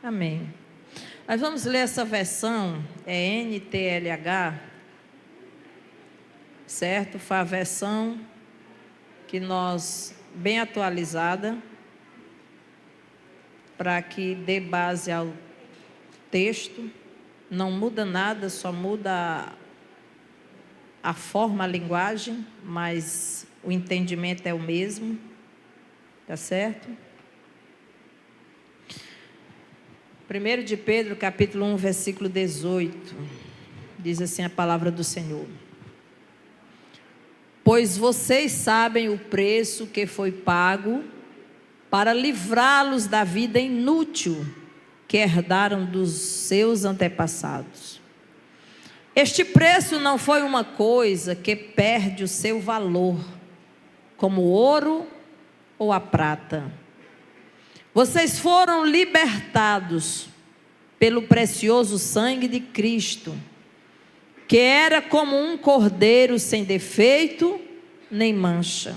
Amém. Nós vamos ler essa versão, é NTLH, certo? Foi a versão que nós, bem atualizada, para que dê base ao texto. Não muda nada, só muda a forma, a linguagem, mas o entendimento é o mesmo, tá certo? 1 de Pedro, capítulo 1, versículo 18, diz assim a palavra do Senhor: pois vocês sabem o preço que foi pago para livrá-los da vida inútil que herdaram dos seus antepassados. Este preço não foi uma coisa que perde o seu valor, como o ouro ou a prata. Vocês foram libertados pelo precioso sangue de Cristo, que era como um cordeiro sem defeito nem mancha.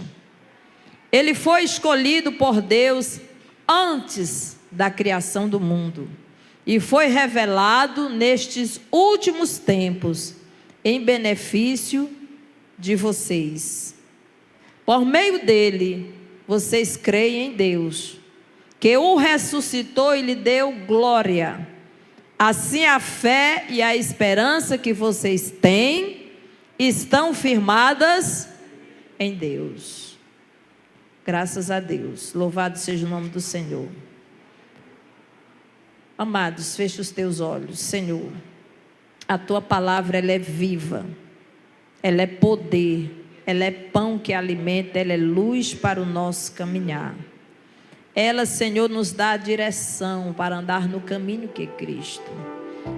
Ele foi escolhido por Deus antes da criação do mundo e foi revelado nestes últimos tempos em benefício de vocês. Por meio dele, vocês creem em Deus, que o ressuscitou e lhe deu glória. Assim a fé e a esperança que vocês têm estão firmadas em Deus. Graças a Deus. Louvado seja o nome do Senhor. Amados, fecha os teus olhos. Senhor, a tua palavra ela é viva, ela é poder, ela é pão que alimenta, ela é luz para o nosso caminhar. Ela, Senhor, nos dá a direção para andar no caminho que é Cristo.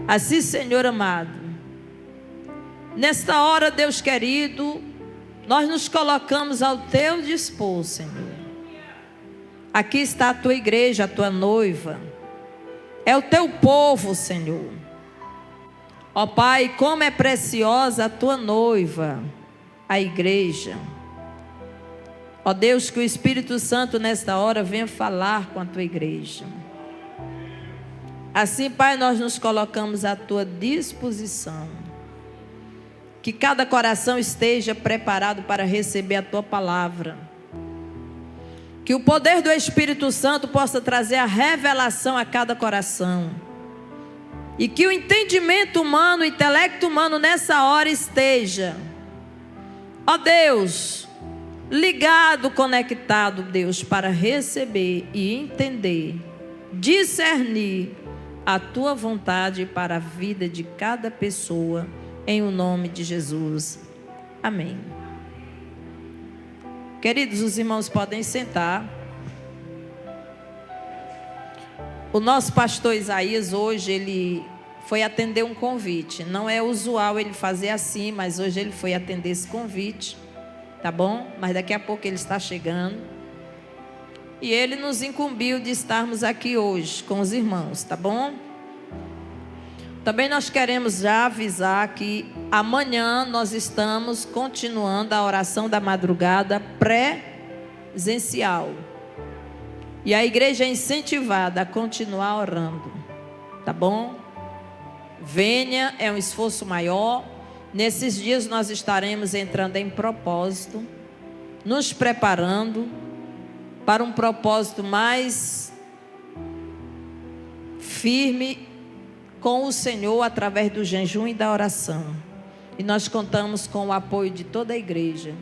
Assim, Senhor amado, nesta hora, Deus querido, nós nos colocamos ao teu dispor, Senhor. Aqui está a tua igreja, a tua noiva. É o teu povo, Senhor. Ó Pai, como é preciosa a tua noiva, a igreja. Ó Deus, que o Espírito Santo nesta hora venha falar com a tua igreja. Assim, Pai, nós nos colocamos à tua disposição. Que cada coração esteja preparado para receber a tua palavra. Que o poder do Espírito Santo possa trazer a revelação a cada coração. E que o entendimento humano, o intelecto humano nessa hora esteja, ó Deus, ligado, conectado, Deus, para receber e entender, discernir a tua vontade para a vida de cada pessoa, em o nome de Jesus. Amém. Queridos, os irmãos podem sentar. O nosso pastor Isaías hoje, ele foi atender um convite. Não é usual ele fazer assim, mas hoje ele foi atender esse convite. Tá bom? Mas daqui a pouco ele está chegando. E ele nos incumbiu de estarmos aqui hoje com os irmãos, tá bom? Também nós queremos já avisar que amanhã nós estamos continuando a oração da madrugada presencial. E a igreja é incentivada a continuar orando, tá bom? Venha, é um esforço maior. Nesses dias nós estaremos entrando em propósito, nos preparando para um propósito mais firme com o Senhor através do jejum e da oração. E nós contamos com o apoio de toda a igreja.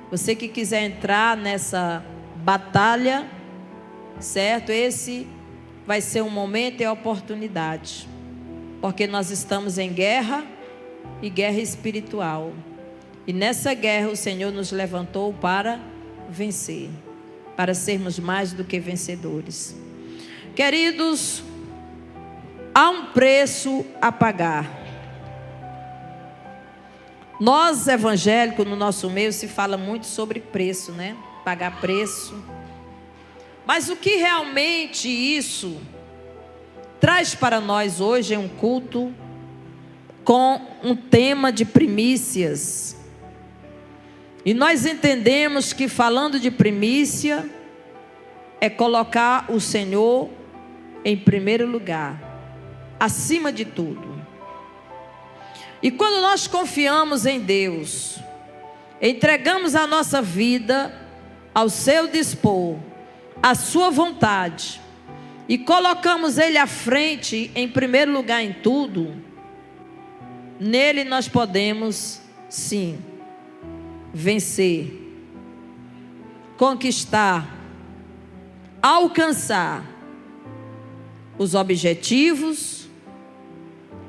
Você que quiser entrar nessa batalha, certo? Esse vai ser um momento e a oportunidade. Porque nós estamos em guerra e guerra espiritual. E nessa guerra o Senhor nos levantou para vencer, para sermos mais do que vencedores. Queridos, há um preço a pagar. Nós evangélicos, no nosso meio, se fala muito sobre preço, né? Pagar preço. Mas o que realmente isso traz para nós hoje é um culto com um tema de primícias. E nós entendemos que falando de primícia é colocar o Senhor em primeiro lugar, acima de tudo. E quando nós confiamos em Deus, entregamos a nossa vida ao seu dispor, à sua vontade, e colocamos Ele à frente, em primeiro lugar em tudo, nele nós podemos, sim, vencer, conquistar, alcançar os objetivos,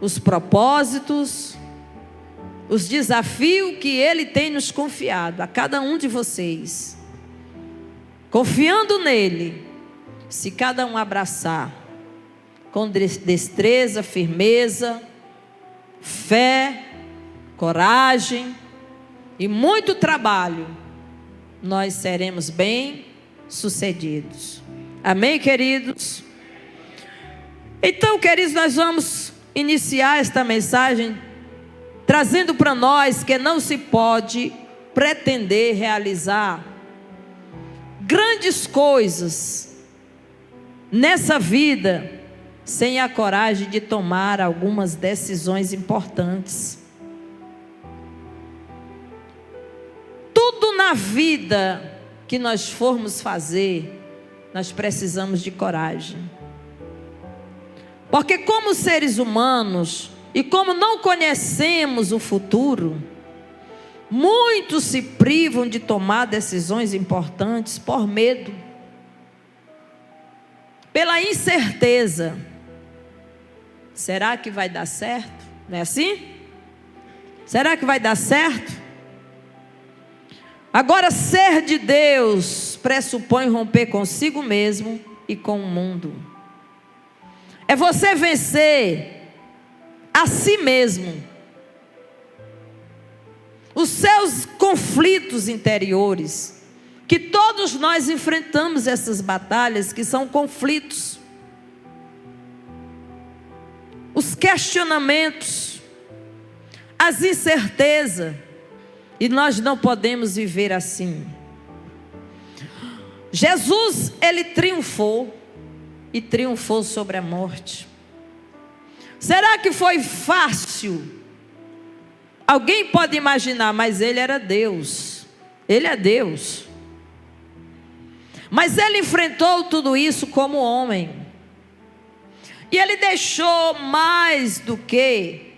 os propósitos, os desafios que Ele tem nos confiado a cada um de vocês. Confiando nele, se cada um abraçar com destreza, firmeza, fé, coragem e muito trabalho, nós seremos bem-sucedidos. Amém, queridos? Então, queridos, nós vamos iniciar esta mensagem trazendo para nós que não se pode pretender realizar grandes coisas nessa vida sem a coragem de tomar algumas decisões importantes. Tudo na vida que nós formos fazer, nós precisamos de coragem. Porque como seres humanos, e como não conhecemos o futuro, muitos se privam de tomar decisões importantes por medo, pela incerteza. Será que vai dar certo? Não é assim? Será que vai dar certo? Agora, ser de Deus pressupõe romper consigo mesmo e com o mundo. É você vencer a si mesmo, os seus conflitos interiores, que todos nós enfrentamos essas batalhas, que são conflitos, os questionamentos, as incertezas, e nós não podemos viver assim. Jesus, ele triunfou, e triunfou sobre a morte. Será que foi fácil? Alguém pode imaginar, mas ele era Deus. Ele é Deus. Mas ele enfrentou tudo isso como homem. E ele deixou mais do que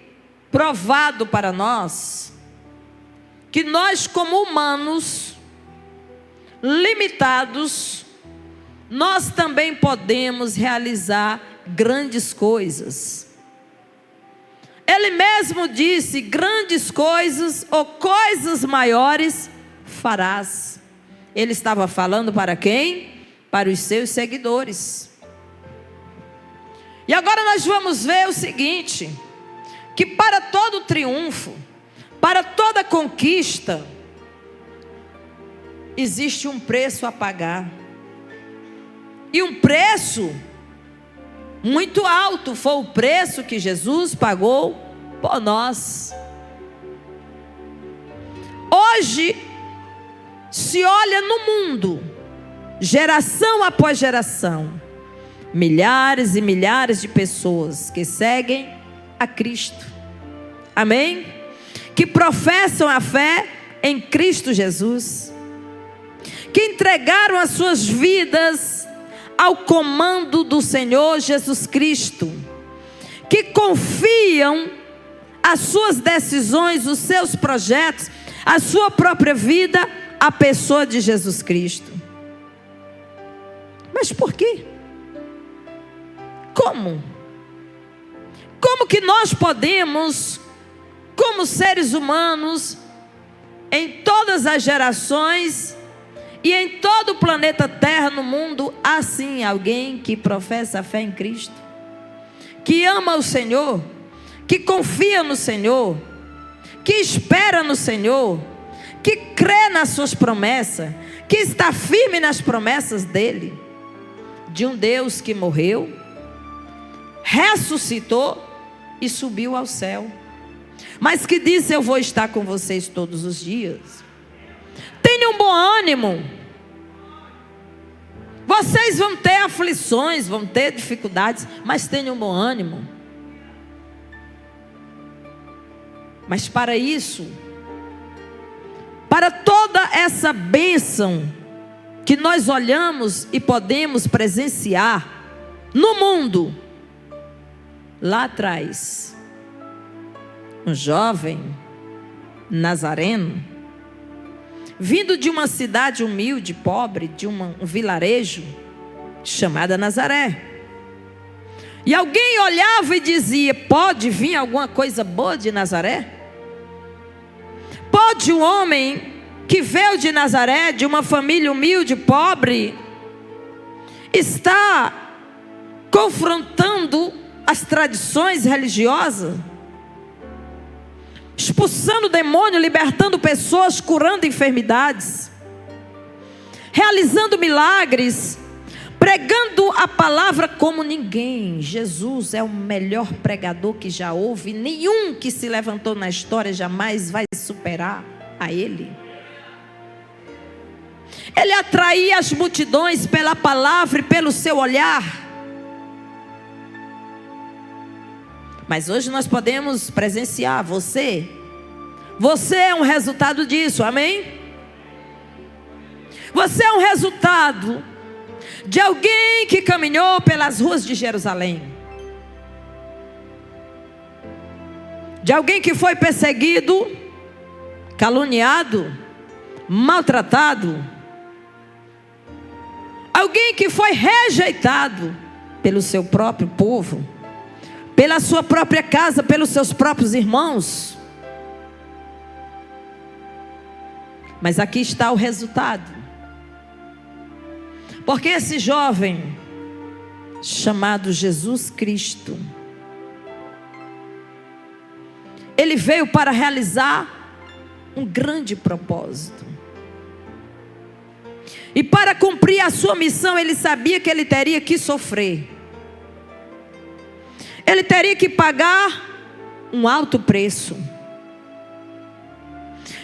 provado para nós, que nós como humanos, limitados, nós também podemos realizar grandes coisas. Ele mesmo disse: grandes coisas ou coisas maiores farás. Ele estava falando para quem? Para os seus seguidores. E agora nós vamos ver o seguinte: que para todo triunfo, para toda conquista, existe um preço a pagar. E um preço muito alto foi o preço que Jesus pagou por nós. Hoje, se olha no mundo, geração após geração, milhares e milhares de pessoas que seguem a Cristo. Amém? Que professam a fé em Cristo Jesus, que entregaram as suas vidas ao comando do Senhor Jesus Cristo, que confiam as suas decisões, os seus projetos, a sua própria vida à pessoa de Jesus Cristo. Mas por quê? Como? Como que nós podemos, como seres humanos, em todas as gerações e em todo o planeta Terra, no mundo, há sim alguém que professa a fé em Cristo, que ama o Senhor, que confia no Senhor, que espera no Senhor, que crê nas suas promessas, que está firme nas promessas dele, de um Deus que morreu, ressuscitou e subiu ao céu, mas que disse: eu vou estar com vocês todos os dias. Tenha um bom ânimo. Vocês vão ter aflições, vão ter dificuldades, mas tenham bom ânimo. Mas para isso, para toda essa bênção que nós olhamos e podemos presenciar no mundo, lá atrás, um jovem nazareno, vindo de uma cidade humilde, pobre, de um vilarejo chamada Nazaré. E alguém olhava e dizia: pode vir alguma coisa boa de Nazaré? Pode um homem que veio de Nazaré, de uma família humilde, pobre, estar confrontando as tradições religiosas? Expulsando demônio, libertando pessoas, curando enfermidades, realizando milagres, pregando a palavra como ninguém. Jesus é o melhor pregador que já houve. Nenhum que se levantou na história jamais vai superar a ele. Ele atraía as multidões pela palavra e pelo seu olhar. Mas hoje nós podemos presenciar, você é um resultado disso, amém? Você é um resultado de alguém que caminhou pelas ruas de Jerusalém, de alguém que foi perseguido, caluniado, maltratado, alguém que foi rejeitado pelo seu próprio povo, pela sua própria casa, pelos seus próprios irmãos. Mas aqui está o resultado. Porque esse jovem, chamado Jesus Cristo, ele veio para realizar um grande propósito. E para cumprir a sua missão, ele sabia que ele teria que sofrer. Ele teria que pagar um alto preço.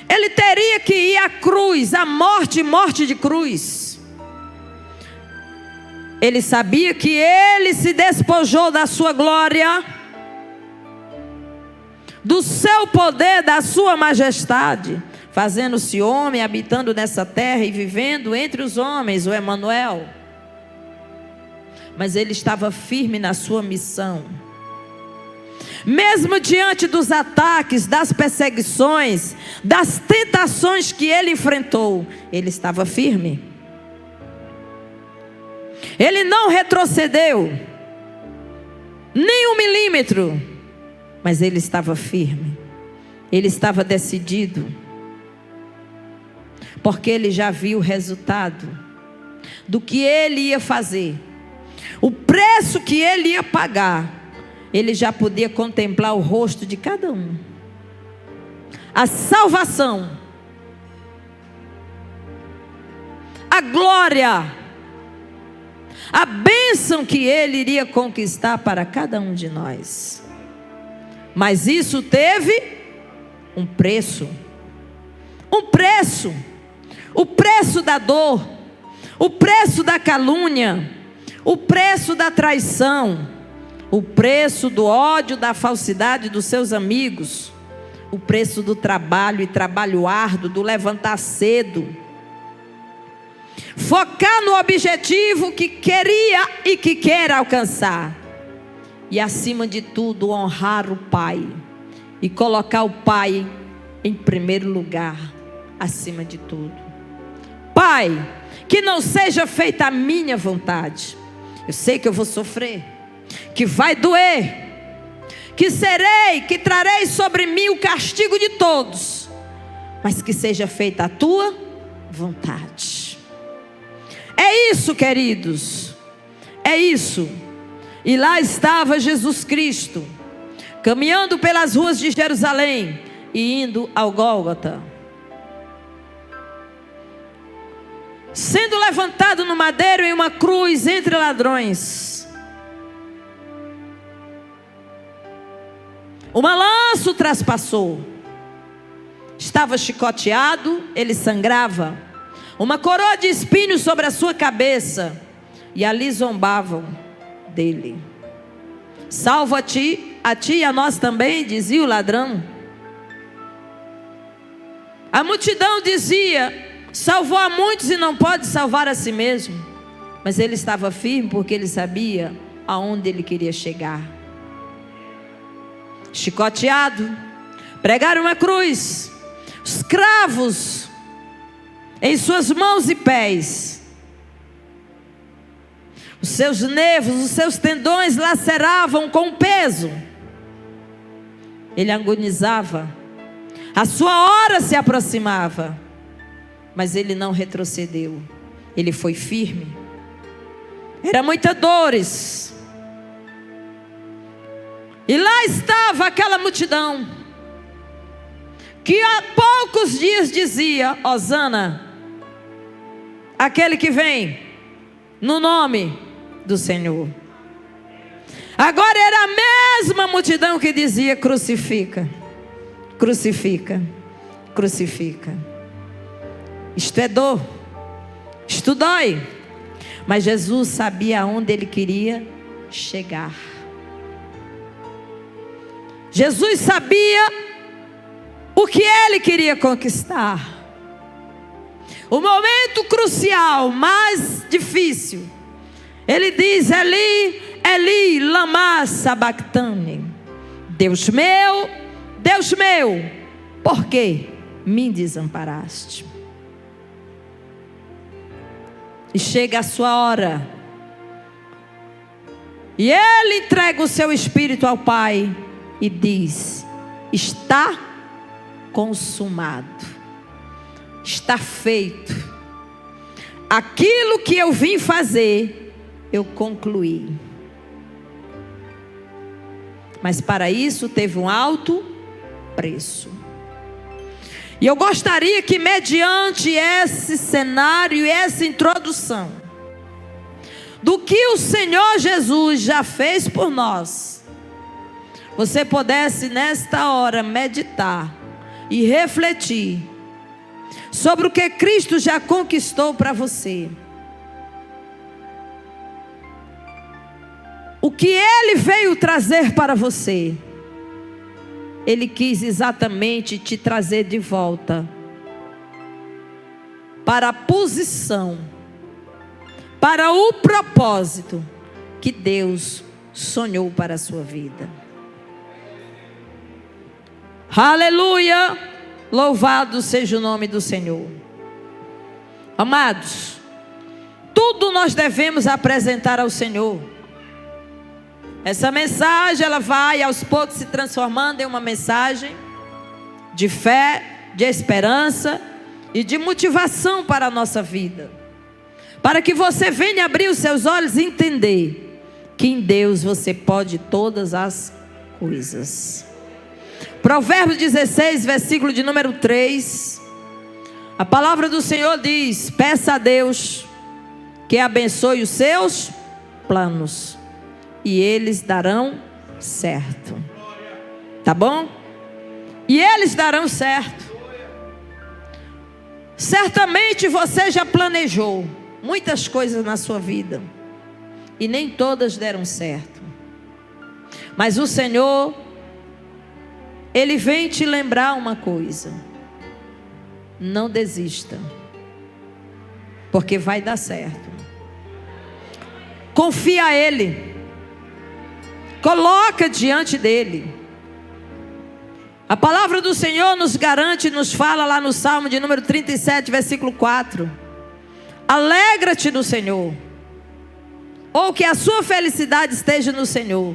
Ele teria que ir à cruz, à morte de cruz. Ele sabia que ele se despojou da sua glória, do seu poder, da sua majestade, fazendo-se homem, habitando nessa terra e vivendo entre os homens, o Emanuel. Mas ele estava firme na sua missão. Mesmo diante dos ataques, das perseguições, das tentações que ele enfrentou, ele estava firme. Ele não retrocedeu, nem um milímetro, mas ele estava firme. Ele estava decidido, porque ele já viu o resultado do que ele ia fazer, o preço que ele ia pagar. Ele já podia contemplar o rosto de cada um. A salvação, a glória, a bênção que ele iria conquistar para cada um de nós. Mas isso teve um preço. Um preço. O preço da dor, o preço da calúnia, o preço da traição, o preço do ódio, da falsidade dos seus amigos, o preço do trabalho e trabalho árduo, do levantar cedo, focar no objetivo que queria e que quer alcançar, e acima de tudo honrar o Pai e colocar o Pai em primeiro lugar, acima de tudo. Pai, que não seja feita a minha vontade. Eu sei que eu vou sofrer, que vai doer, que trarei sobre mim o castigo de todos, mas que seja feita a tua vontade. É isso, queridos, é isso. E lá estava Jesus Cristo, caminhando pelas ruas de Jerusalém e indo ao Gólgota, sendo levantado no madeiro em uma cruz entre ladrões. Uma lança o traspassou, estava chicoteado, ele sangrava, uma coroa de espinhos sobre a sua cabeça, e ali zombavam dele. Salva a ti e a nós também, dizia o ladrão. A multidão dizia: salvou a muitos e não pode salvar a si mesmo. Mas ele estava firme porque ele sabia aonde ele queria chegar. Chicoteado, pregaram uma cruz, os cravos em suas mãos e pés, os seus nervos, os seus tendões laceravam com peso. Ele agonizava, a sua hora se aproximava, mas ele não retrocedeu, ele foi firme. Era muitas dores, e lá estava aquela multidão, que há poucos dias dizia: Hosana, aquele que vem no nome do Senhor. Agora era a mesma multidão que dizia: crucifica, crucifica, crucifica. Isto é dor, isto dói. Mas Jesus sabia aonde ele queria chegar. Jesus sabia o que ele queria conquistar. O momento crucial, mais difícil, ele diz: Eli, Eli, lama sabachthani. Deus meu, por que me desamparaste? E chega a sua hora, e ele entrega o seu espírito ao Pai e diz: está consumado, está feito. Aquilo que eu vim fazer, eu concluí. Mas para isso teve um alto preço. E eu gostaria que, mediante esse cenário e essa introdução, do que o Senhor Jesus já fez por nós, você pudesse nesta hora meditar e refletir sobre o que Cristo já conquistou para você. O que Ele veio trazer para você. Ele quis exatamente te trazer de volta para a posição, para o propósito que Deus sonhou para a sua vida. Aleluia! Louvado seja o nome do Senhor. Amados, tudo nós devemos apresentar ao Senhor. Essa mensagem, ela vai aos poucos se transformando em uma mensagem de fé, de esperança e de motivação para a nossa vida. Para que você venha abrir os seus olhos e entender que em Deus você pode todas as coisas. Provérbios 16, versículo de número 3. A palavra do Senhor diz: peça a Deus que abençoe os seus planos, e eles darão certo. Tá bom? E eles darão certo. Certamente você já planejou muitas coisas na sua vida, e nem todas deram certo. Mas o Senhor, Ele vem te lembrar uma coisa: não desista, porque vai dar certo. Confia a Ele. Coloca diante dele. A palavra do Senhor nos garante, nos fala lá no Salmo de número 37, versículo 4. Alegra-te no Senhor, ou que a sua felicidade esteja no Senhor,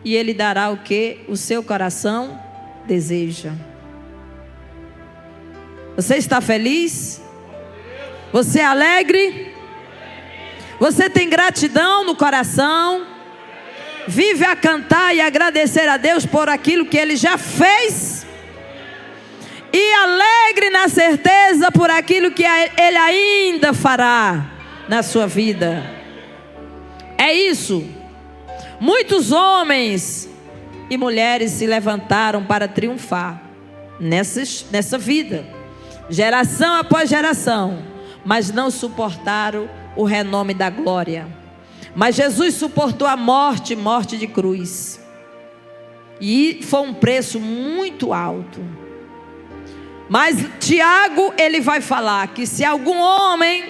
e Ele dará o que o seu coração deseja. Você está feliz? Você é alegre? Você tem gratidão no coração? Vive a cantar e agradecer a Deus por aquilo que Ele já fez? E alegre na certeza por aquilo que Ele ainda fará na sua vida. É isso. Muitos homens e mulheres se levantaram para triunfar nessa vida, geração após geração. mas não suportaram o renome da glória. Mas Jesus suportou a morte, morte de cruz. E foi um preço muito alto. Mas Tiago, ele vai falar que se algum homem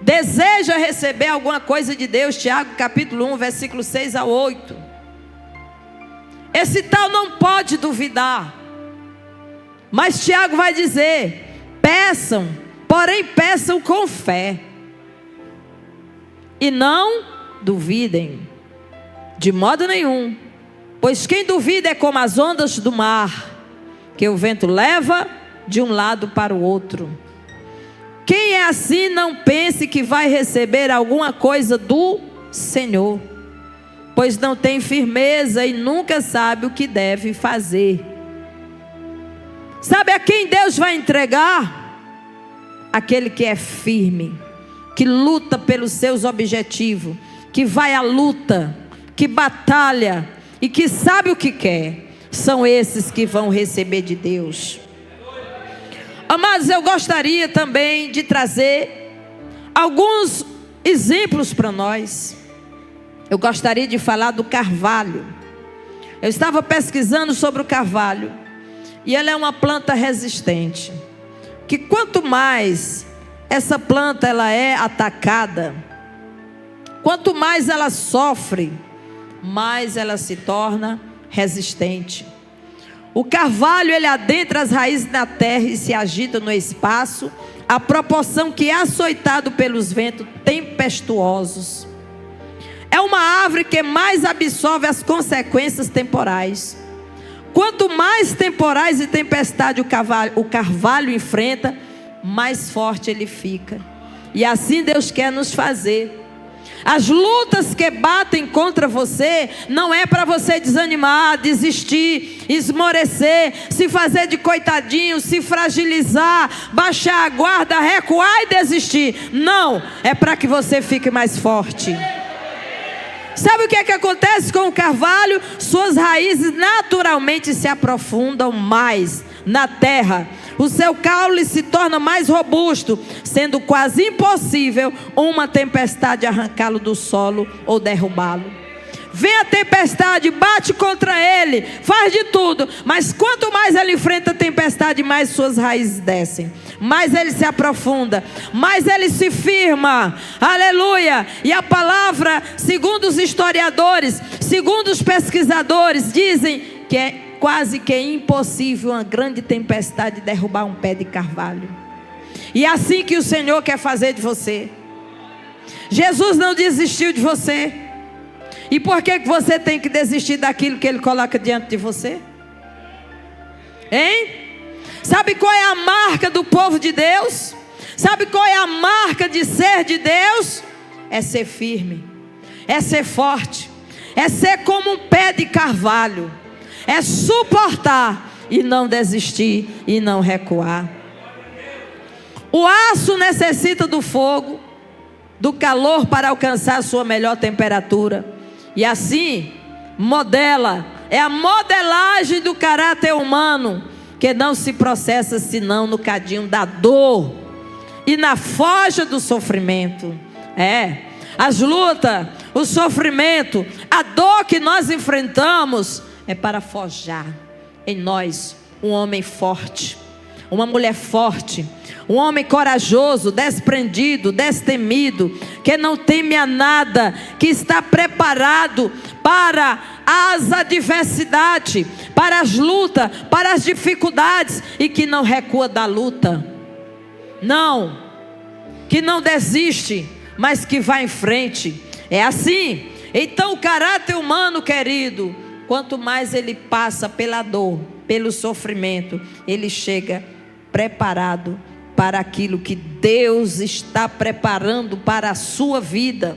deseja receber alguma coisa de Deus, Tiago capítulo 1, versículo 6 a 8. Esse tal não pode duvidar. Mas Tiago vai dizer: peçam, porém peçam com fé. E não duvidem, de modo nenhum. Pois quem duvida é como as ondas do mar, que o vento leva de um lado para o outro. Quem é assim, não pense que vai receber alguma coisa do Senhor, pois não tem firmeza e nunca sabe o que deve fazer. Sabe a quem Deus vai entregar? Aquele que é firme, que luta pelos seus objetivos, que vai à luta, que batalha e que sabe o que quer. São esses que vão receber de Deus. Amados, eu gostaria também de trazer alguns exemplos para nós. Eu gostaria de falar do carvalho. Eu estava pesquisando sobre o carvalho, e ela é uma planta resistente, que quanto mais essa planta ela é atacada, quanto mais ela sofre, mais ela se torna resistente. O carvalho, ele adentra as raízes na terra e se agita no espaço, à proporção que é açoitado pelos ventos tempestuosos. É uma árvore que mais absorve as consequências temporais. Quanto mais temporais e tempestade o carvalho enfrenta, mais forte ele fica. E assim Deus quer nos fazer. As lutas que batem contra você, não é para você desanimar, desistir, esmorecer, se fazer de coitadinho, se fragilizar, baixar a guarda, recuar e desistir. Não, é para que você fique mais forte. Sabe o que é que acontece com o carvalho? Suas raízes naturalmente se aprofundam mais na terra. O seu caule se torna mais robusto, sendo quase impossível uma tempestade arrancá-lo do solo ou derrubá-lo. Vem a tempestade, bate contra ele, faz de tudo, mas quanto mais ele enfrenta a tempestade, mais suas raízes descem, mais ele se aprofunda, mais ele se firma. Aleluia! E a palavra, segundo os historiadores, segundo os pesquisadores, dizem que é quase que impossível uma grande tempestade derrubar um pé de carvalho. E é assim que o Senhor quer fazer de você. Jesus não desistiu de você. E por que você tem que desistir daquilo que Ele coloca diante de você? Hein? Sabe qual é a marca do povo de Deus? Sabe qual é a marca de ser de Deus? É ser firme, é ser forte, é ser como um pé de carvalho, é suportar e não desistir e não recuar. O aço necessita do fogo, do calor para alcançar a sua melhor temperatura. E assim, é a modelagem do caráter humano, que não se processa senão no cadinho da dor e na forja do sofrimento. As lutas, o sofrimento, a dor que nós enfrentamos é para forjar em nós um homem forte, uma mulher forte, um homem corajoso, desprendido, destemido, que não teme a nada, que está preparado para as adversidades, para as lutas, para as dificuldades, e que não recua da luta. Não, que não desiste, mas que vai em frente. É assim. Então o caráter humano, querido, quanto mais ele passa pela dor, pelo sofrimento, ele chega preparado para aquilo que Deus está preparando para a sua vida.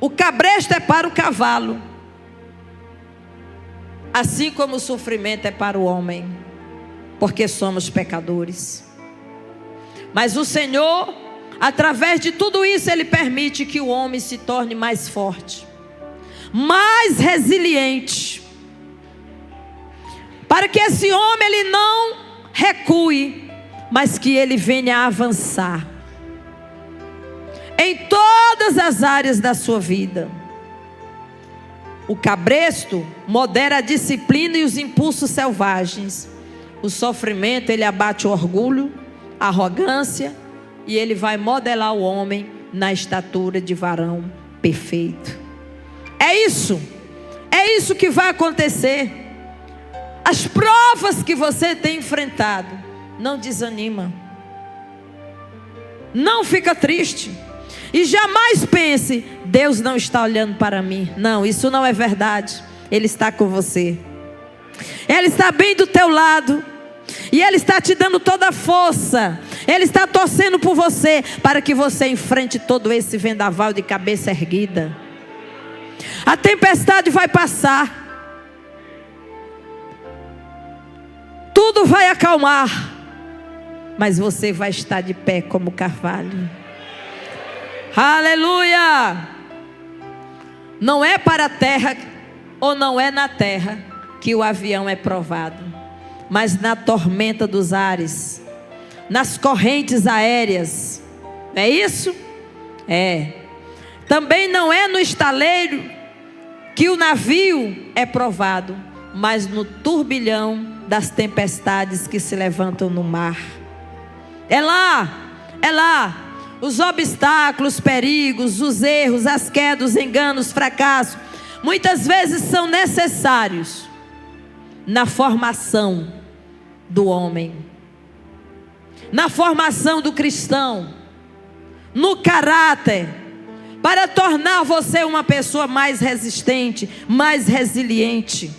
O cabresto é para o cavalo, assim como o sofrimento é para o homem, porque somos pecadores. Mas o Senhor, através de tudo isso, Ele permite que o homem se torne mais forte, mais resiliente, para que esse homem ele não recue, mas que ele venha a avançar em todas as áreas da sua vida. O cabresto modera a disciplina e os impulsos selvagens. O sofrimento, ele abate o orgulho, a arrogância, e ele vai modelar o homem na estatura de varão perfeito. É isso que vai acontecer. As provas que você tem enfrentado, não desanima, não fica triste, e jamais pense: Deus não está olhando para mim. Não, isso não é verdade. Ele está com você, Ele está bem do teu lado, e Ele está te dando toda a força. Ele está torcendo por você, para que você enfrente todo esse vendaval de cabeça erguida. A tempestade vai passar, tudo vai acalmar, mas você vai estar de pé como carvalho. Aleluia! Não é para a terra, ou não é na terra, que o avião é provado, mas na tormenta dos ares, nas correntes aéreas. É isso? É. Também não é no estaleiro que o navio é provado, mas no turbilhão das tempestades que se levantam no mar. É lá. Os obstáculos, os perigos, os erros, as quedas, os enganos, os fracassos, muitas vezes são necessários na formação do homem, na formação do cristão, no caráter, para tornar você uma pessoa mais resistente, mais resiliente,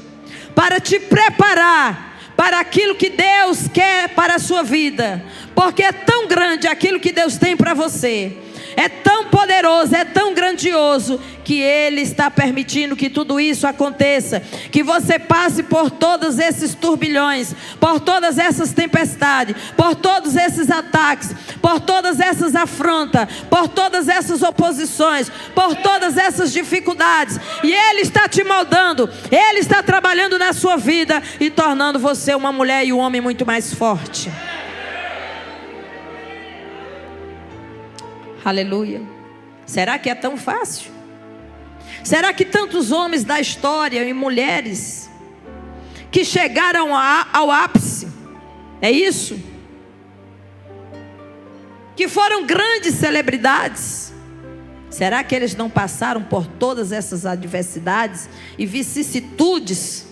para te preparar para aquilo que Deus quer para a sua vida, porque é tão grande aquilo que Deus tem para você, é tão poderoso, é tão grandioso, que Ele está permitindo que tudo isso aconteça, que você passe por todos esses turbilhões, por todas essas tempestades, por todos esses ataques, por todas essas afrontas, por todas essas oposições, por todas essas dificuldades, e Ele está te moldando, Ele está trabalhando na sua vida e tornando você uma mulher e um homem muito mais forte. Aleluia. Será que é tão fácil? Será que tantos homens da história e mulheres que chegaram ao ápice, é isso? Que foram grandes celebridades, será que eles não passaram por todas essas adversidades e vicissitudes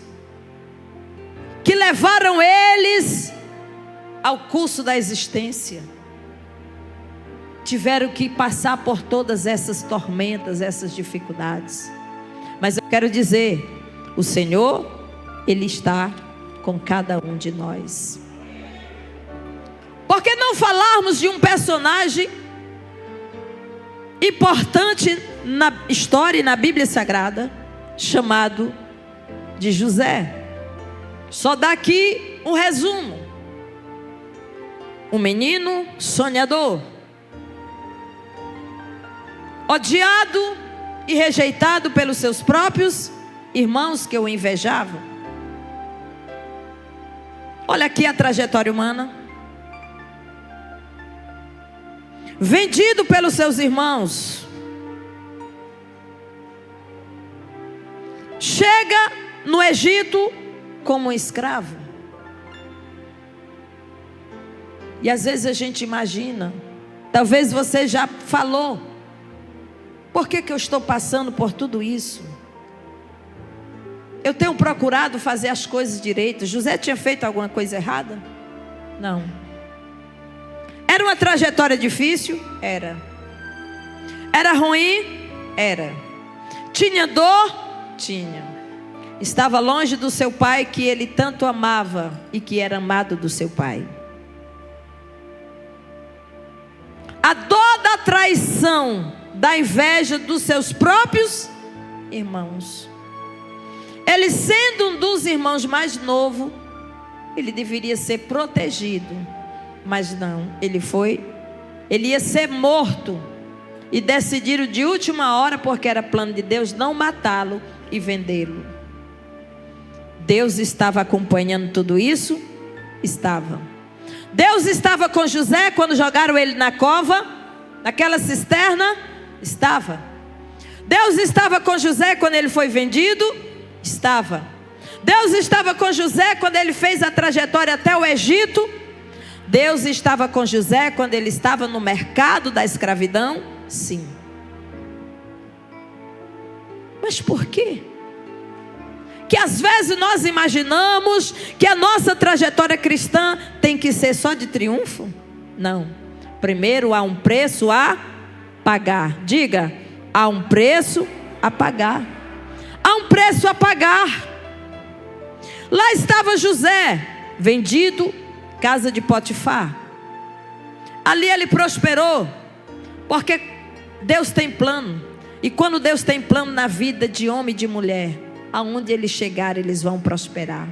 que levaram eles ao curso da existência? Tiveram que passar por todas essas tormentas, essas dificuldades. Mas eu quero dizer, o Senhor, Ele está com cada um de nós. Por que não falarmos de um personagem importante na história e na Bíblia Sagrada, chamado de José? Só dar aqui um resumo. Um menino sonhador, odiado e rejeitado pelos seus próprios irmãos que o invejavam. Olha aqui a trajetória humana. Vendido pelos seus irmãos. Chega no Egito como um escravo. E às vezes a gente imagina, talvez você já falou: por que eu estou passando por tudo isso? Eu tenho procurado fazer as coisas direito. José tinha feito alguma coisa errada? Não. Era uma trajetória difícil? Era. Era ruim? Era. Tinha dor? Tinha. Estava longe do seu pai, que ele tanto amava e que era amado do seu pai. A dor da traição, da inveja dos seus próprios irmãos. Ele, sendo um dos irmãos mais novo, ele deveria ser protegido, mas não, ele ia ser morto, e decidiram de última hora, porque era plano de Deus, não matá-lo e vendê-lo. Deus estava acompanhando tudo isso? Estava. Deus estava com José quando jogaram ele na cova, naquela cisterna? Estava. Deus estava com José quando ele foi vendido? Estava. Deus estava com José quando ele fez a trajetória até o Egito? Deus estava com José quando ele estava no mercado da escravidão? Sim. Mas por quê? Que às vezes nós imaginamos que a nossa trajetória cristã tem que ser só de triunfo? Não. Primeiro há um preço a pagar. Diga, há um preço a pagar. Há um preço a pagar. Lá estava José, vendido, casa de Potifar. Ali ele prosperou, porque Deus tem plano. E quando Deus tem plano na vida de homem e de mulher, aonde eles chegarem, eles vão prosperar.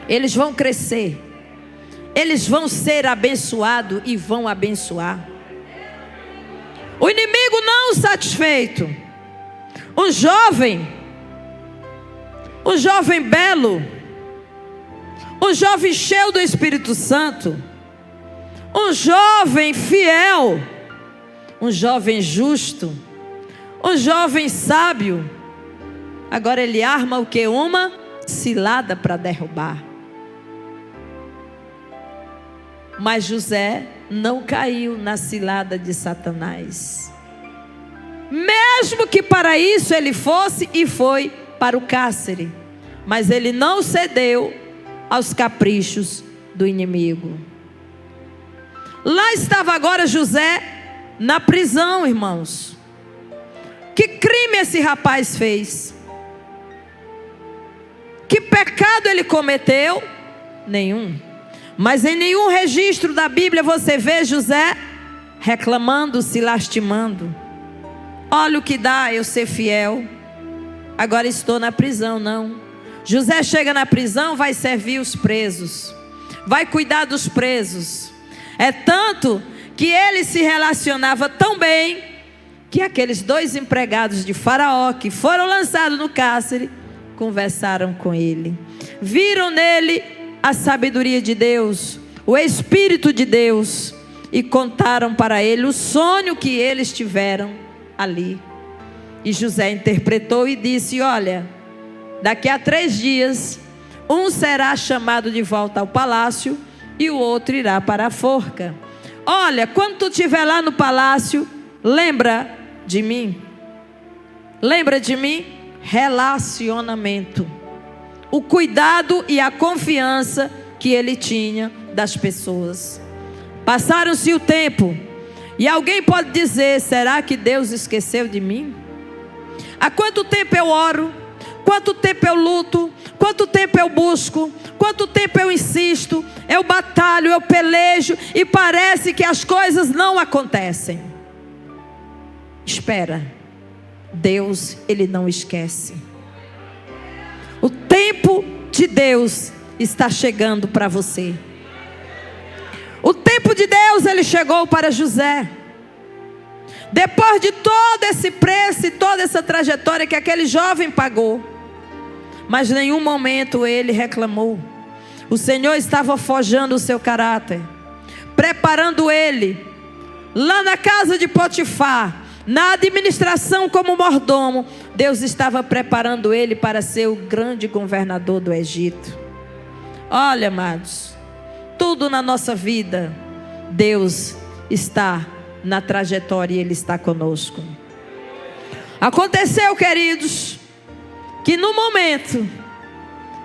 Eles vão crescer. Eles vão ser abençoados e vão abençoar. O inimigo não satisfeito. Um jovem belo, um jovem cheio do Espírito Santo, um jovem fiel, um jovem justo, um jovem sábio. Agora ele arma o que? Uma cilada para derrubar. Mas José não caiu na cilada de Satanás. Mesmo que para isso ele fosse e foi para o cárcere. Mas ele não cedeu aos caprichos do inimigo. Lá estava agora José na prisão, irmãos. Que crime esse rapaz fez? Que pecado ele cometeu? Nenhum. Mas em nenhum registro da Bíblia você vê José reclamando, se lastimando. Olha o que dá eu ser fiel. Agora estou na prisão. Não. José chega na prisão, vai servir os presos, vai cuidar dos presos. É tanto que ele se relacionava tão bem, que aqueles 2 empregados de Faraó, que foram lançados no cárcere, conversaram com ele. Viram nele a sabedoria de Deus, o Espírito de Deus, e contaram para ele o sonho que eles tiveram ali. E José interpretou e disse: olha, daqui a 3 dias, um será chamado de volta ao palácio e o outro irá para a forca. Olha, quando tu estiver lá no palácio, lembra de mim. Lembra de mim? Relacionamento. O cuidado e a confiança que ele tinha das pessoas. Passaram-se o tempo. E alguém pode dizer: será que Deus esqueceu de mim? Há quanto tempo eu oro? Quanto tempo eu luto? Quanto tempo eu busco? Quanto tempo eu insisto? Eu batalho, eu pelejo, e parece que as coisas não acontecem. Espera. Deus, Ele não esquece. O tempo de Deus está chegando para você. O tempo de Deus, ele chegou para José. Depois de todo esse preço e toda essa trajetória que aquele jovem pagou, mas em nenhum momento ele reclamou. O Senhor estava forjando o seu caráter, preparando ele lá na casa de Potifar, na administração como mordomo. Deus estava preparando ele para ser o grande governador do Egito. Olha, amados, tudo na nossa vida, Deus está na trajetória e Ele está conosco. Aconteceu, queridos, que no momento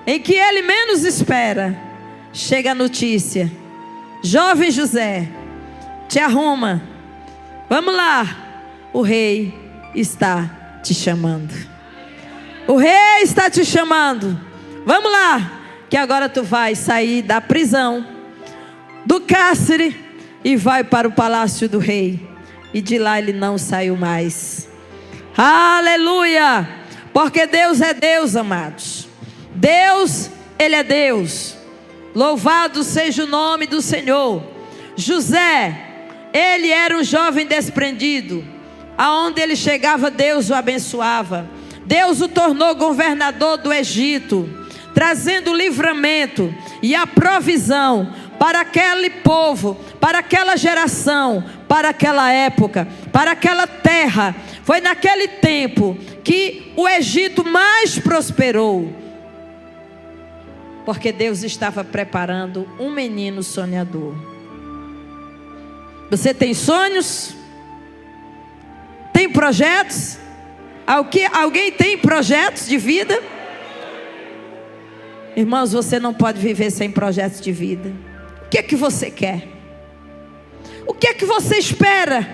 em que ele menos espera, chega a notícia: jovem José, te arruma, vamos lá, o rei está te chamando. O rei está te chamando. Vamos lá, que agora tu vai sair da prisão, do cárcere, e vai para o palácio do rei. E de lá ele não saiu mais. Aleluia! Porque Deus é Deus, amados. Deus, Ele é Deus. Louvado seja o nome do Senhor. José, ele era um jovem desprendido. Aonde ele chegava, Deus o abençoava. Deus o tornou governador do Egito, trazendo o livramento e a provisão para aquele povo, para aquela geração, para aquela época, para aquela terra. Foi naquele tempo que o Egito mais prosperou, porque Deus estava preparando um menino sonhador. Você tem sonhos? Tem projetos? Alguém tem projetos de vida? Irmãos, você não pode viver sem projetos de vida. O que é que você quer? O que é que você espera?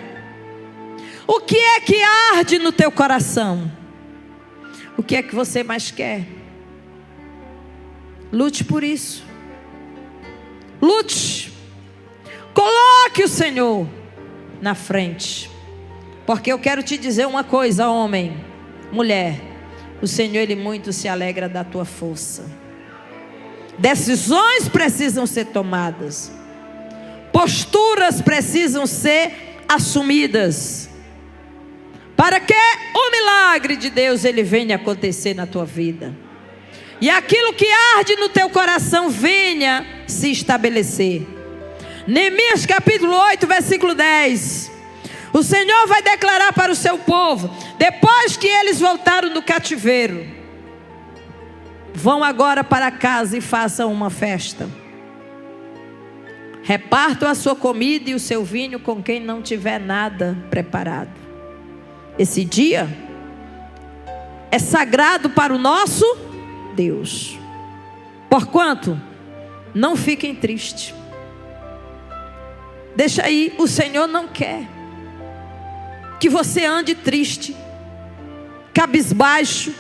O que é que arde no teu coração? O que é que você mais quer? Lute por isso. Lute. Coloque o Senhor na frente. Porque eu quero te dizer uma coisa, homem, mulher. O Senhor, Ele muito se alegra da tua força. Decisões precisam ser tomadas. Posturas precisam ser assumidas. Para que o milagre de Deus ele venha acontecer na tua vida. E aquilo que arde no teu coração venha se estabelecer. Neemias capítulo 8, versículo 10. O Senhor vai declarar para o seu povo, depois que eles voltaram do cativeiro: vão agora para casa e façam uma festa. Repartam a sua comida e o seu vinho com quem não tiver nada preparado. Esse dia é sagrado para o nosso Deus. Porquanto, não fiquem tristes. Deixa aí, o Senhor não quer que você ande triste, cabisbaixo,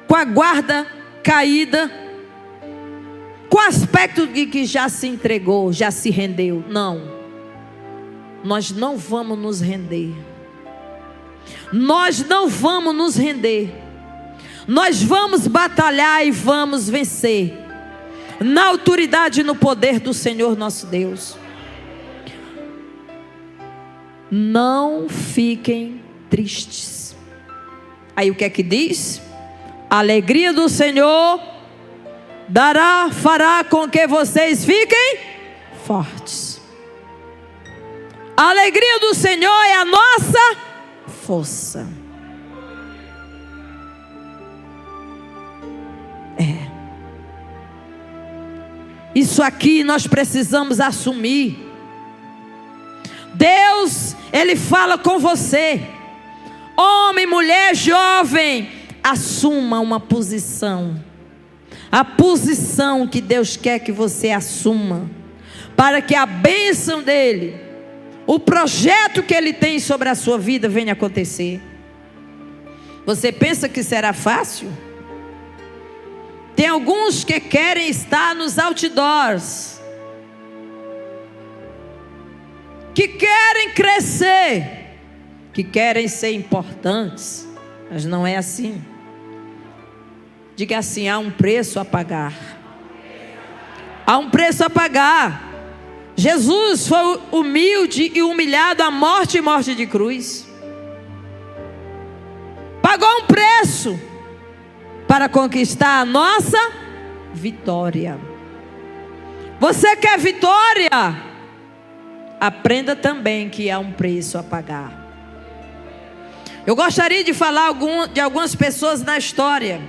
com a guarda caída, com aspecto de que já se entregou, já se rendeu. Não, nós não vamos nos render. Nós não vamos nos render. Nós vamos batalhar e vamos vencer, na autoridade e no poder do Senhor nosso Deus. Não fiquem tristes. Aí o que é que diz? A alegria do Senhor fará com que vocês fiquem fortes. A alegria do Senhor é a nossa força. Isso aqui nós precisamos assumir. Deus, Ele fala com você, homem, mulher, jovem, assuma uma posição. A posição que Deus quer que você assuma, para que a bênção dEle, o projeto que Ele tem sobre a sua vida venha acontecer. Você pensa que será fácil? Tem alguns que querem estar nos outdoors, que querem crescer, que querem ser importantes, mas não é assim. Diga assim: há um preço a pagar. Há um preço a pagar. Jesus foi humilde e humilhado à morte e morte de cruz. Pagou um preço para conquistar a nossa vitória. Você quer vitória? Aprenda também que há um preço a pagar. Eu gostaria de falar de algumas pessoas na história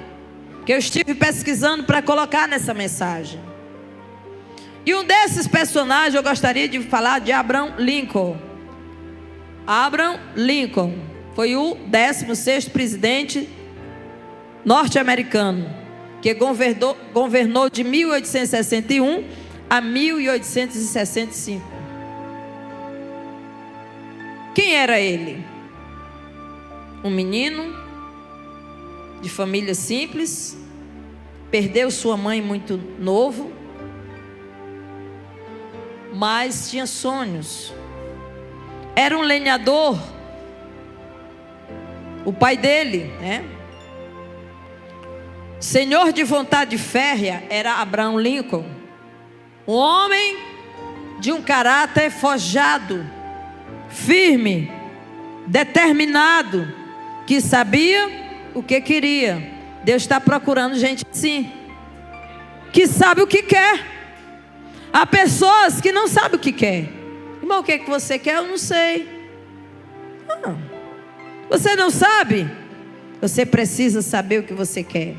que eu estive pesquisando para colocar nessa mensagem. E um desses personagens eu gostaria de falar de Abraham Lincoln. Abraham Lincoln foi o 16º presidente norte-americano, que governou de 1861 a 1865. Quem era ele? Um menino de família simples, perdeu sua mãe muito novo, mas tinha sonhos. Era um lenhador, o pai dele, senhor de vontade férrea, era Abraham Lincoln, um homem de um caráter forjado, firme, determinado, que sabia o que queria. Deus está procurando gente assim, que sabe o que quer. Há pessoas que não sabem o que quer. Irmão, o que é que você quer? Eu não sei. Não. Você não sabe? Você precisa saber o que você quer.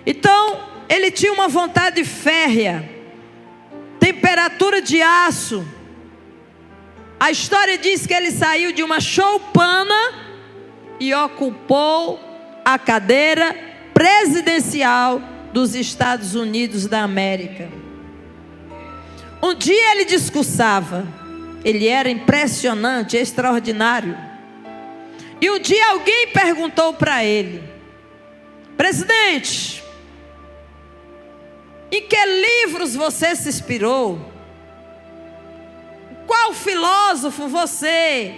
Então, ele tinha uma vontade férrea, temperatura de aço. A história diz que ele saiu de uma choupana e ocupou a cadeira presidencial dos Estados Unidos da América. Um dia ele discursava. Ele era impressionante, extraordinário. E um dia alguém perguntou para ele: presidente, em que livros você se inspirou? Qual filósofo você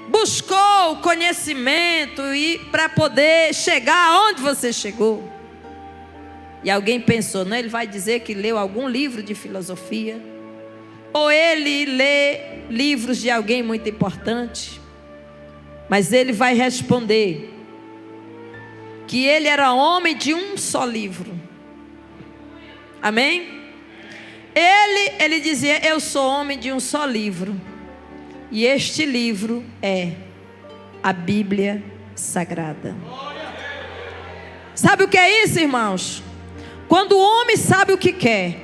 buscou conhecimento e para poder chegar aonde você chegou? E alguém pensou, não, ele vai dizer que leu algum livro de filosofia, ou ele lê livros de alguém muito importante. Mas ele vai responder que ele era homem de um só livro. Amém? Ele dizia, eu sou homem de um só livro. E este livro é a Bíblia Sagrada. Sabe o que é isso, irmãos? Quando o homem sabe o que quer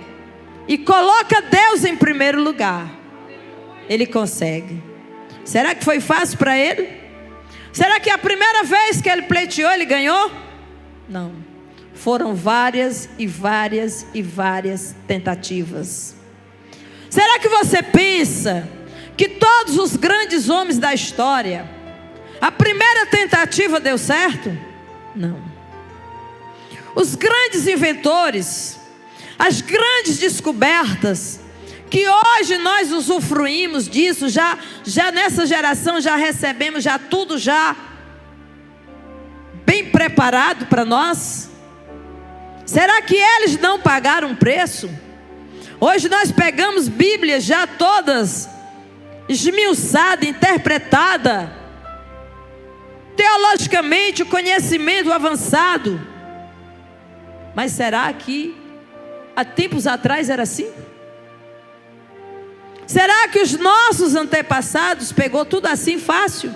e coloca Deus em primeiro lugar, ele consegue. Será que foi fácil para ele? Será que a primeira vez que ele pleiteou, ele ganhou? Não. Foram várias e várias e várias tentativas. Será que você pensa que todos os grandes homens da história, a primeira tentativa deu certo? Não. Os grandes inventores, as grandes descobertas, que hoje nós usufruímos disso, já nessa geração já recebemos já tudo já bem preparado para nós. Será que eles não pagaram preço? Hoje nós pegamos Bíblias já todas esmiuçada, interpretada, teologicamente o conhecimento avançado. Mas será que há tempos atrás era assim? Será que os nossos antepassados pegou tudo assim fácil?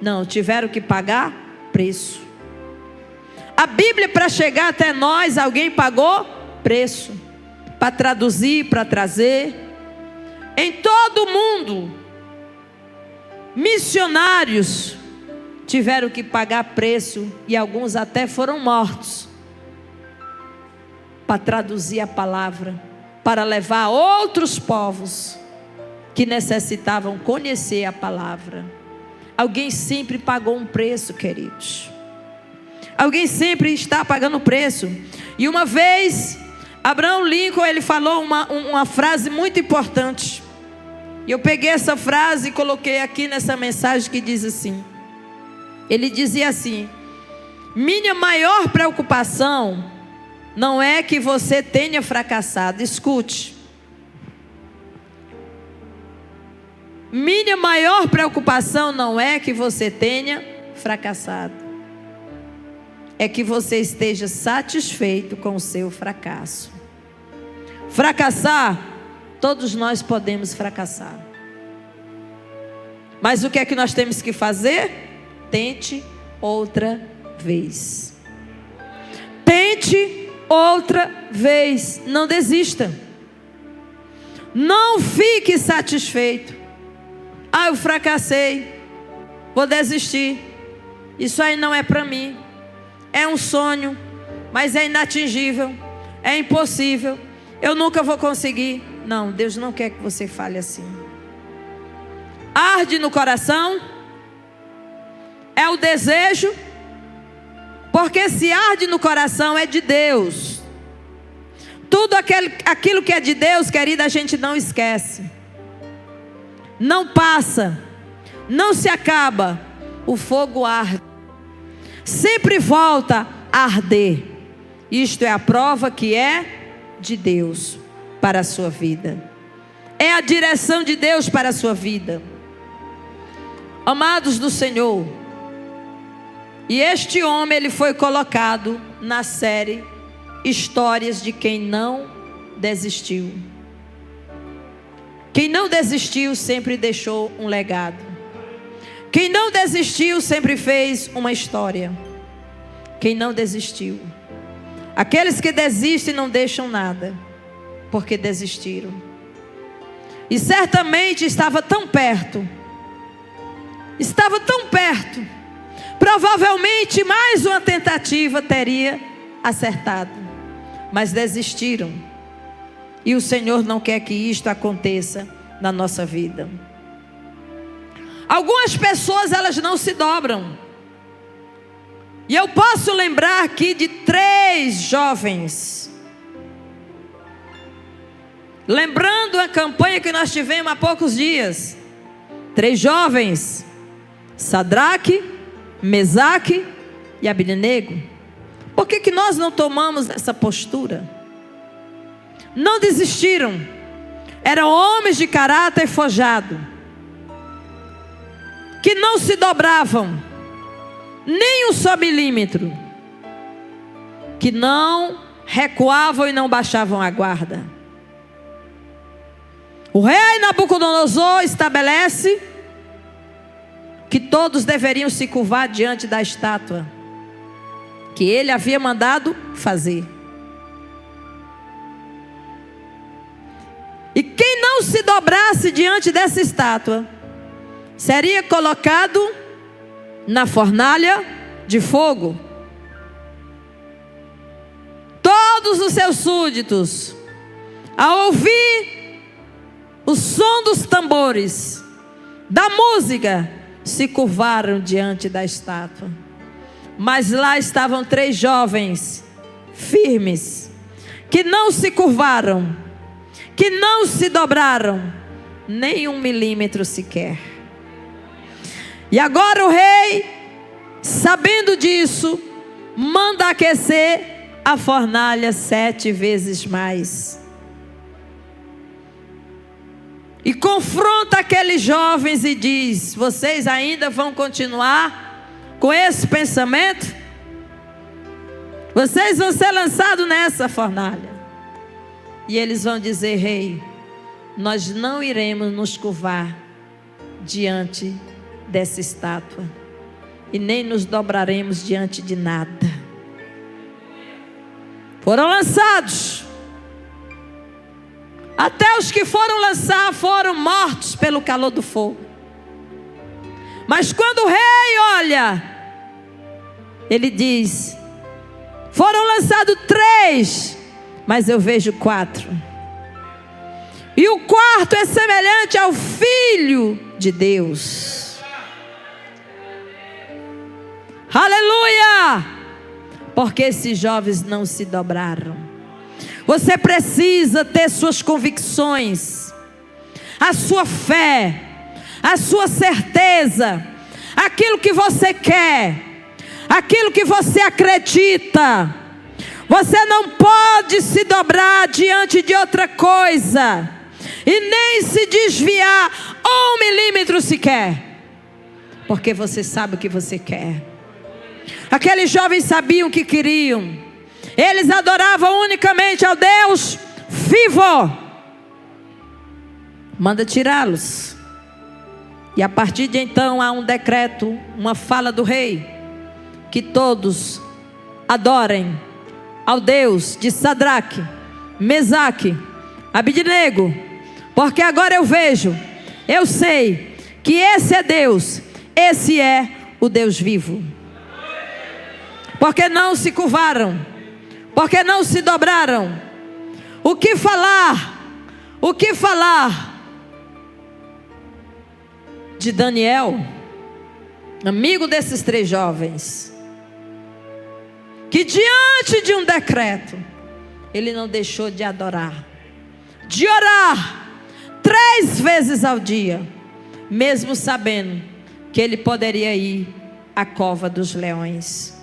Não, tiveram que pagar preço. A Bíblia, para chegar até nós, alguém pagou preço para traduzir, para trazer. Em todo o mundo, missionários tiveram que pagar preço e alguns até foram mortos para traduzir a palavra, para levar a outros povos que necessitavam conhecer a palavra. Alguém sempre pagou um preço, queridos. Alguém sempre está pagando preço. E uma vez, Abraham Lincoln, ele falou uma frase muito importante. E eu peguei essa frase e coloquei aqui nessa mensagem que diz assim. Ele dizia assim: minha maior preocupação não é que você tenha fracassado. Escute. Minha maior preocupação não é que você tenha fracassado. É que você esteja satisfeito com o seu fracasso. Fracassar, todos nós podemos fracassar. Mas o que é que nós temos que fazer? Tente outra vez. Tente outra vez. Não desista. Não fique satisfeito. Ah, eu fracassei. Vou desistir. Isso aí não é para mim. É um sonho, mas é inatingível. É impossível. Eu nunca vou conseguir. Não, Deus não quer que você fale assim. Arde no coração. É o desejo. Porque se arde no coração é de Deus. Tudo aquilo que é de Deus, querida, a gente não esquece. Não passa. Não se acaba. O fogo arde. Sempre volta a arder. Isto é a prova que é de Deus para a sua vida. É a direção de Deus para a sua vida. Amados do Senhor, e este homem, ele foi colocado na série Histórias de Quem Não desistiu. Quem não desistiu sempre deixou um legado. Quem não desistiu sempre fez uma história. Quem não desistiu. Aqueles que desistem não deixam nada, porque desistiram. E certamente estava tão perto. Estava tão perto. Provavelmente mais uma tentativa teria acertado. Mas desistiram. E o Senhor não quer que isto aconteça na nossa vida. Algumas pessoas, elas não se dobram. E eu posso lembrar aqui de 3 jovens. Lembrando a campanha que nós tivemos há poucos dias. 3 jovens. Sadraque, Mesaque e Abednego. Por que nós não tomamos essa postura? Não desistiram. Eram homens de caráter forjado, que não se dobravam nem um só milímetro, que não recuavam e não baixavam a guarda. O rei Nabucodonosor estabelece que todos deveriam se curvar diante da estátua que ele havia mandado fazer. E quem não se dobrasse diante dessa estátua seria colocado na fornalha de fogo. Todos os seus súditos, ao ouvir o som dos tambores, da música, se curvaram diante da estátua. Mas lá estavam 3 jovens firmes, que não se curvaram, que não se dobraram, nem 1 milímetro sequer. E agora o rei, sabendo disso, manda aquecer a fornalha 7 vezes mais. E confronta aqueles jovens e diz: vocês ainda vão continuar com esse pensamento? Vocês vão ser lançados nessa fornalha. E eles vão dizer: rei, nós não iremos nos curvar diante dessa estátua, e nem nos dobraremos diante de nada. Foram lançados. Até os que foram lançar foram mortos pelo calor do fogo. Mas quando o rei olha, ele diz: foram lançados 3, mas eu vejo 4. E o 4 é semelhante ao Filho de Deus. Aleluia! Porque esses jovens não se dobraram. Você precisa ter suas convicções, a sua fé, a sua certeza, aquilo que você quer, aquilo que você acredita. Você não pode se dobrar diante de outra coisa, e nem se desviar 1 milímetro sequer, porque você sabe o que você quer. Aqueles jovens sabiam o que queriam. Eles adoravam unicamente ao Deus vivo. Manda tirá-los. E a partir de então há um decreto, uma fala do rei, que todos adorem ao Deus de Sadraque, Mesaque, Abednego. Porque agora eu vejo, eu sei que esse é Deus, esse é o Deus vivo. Porque não se curvaram, porque não se dobraram. O que falar? O que falar de Daniel, amigo desses 3 jovens, que diante de um decreto, ele não deixou de adorar, de orar 3 vezes ao dia, mesmo sabendo que ele poderia ir à cova dos leões.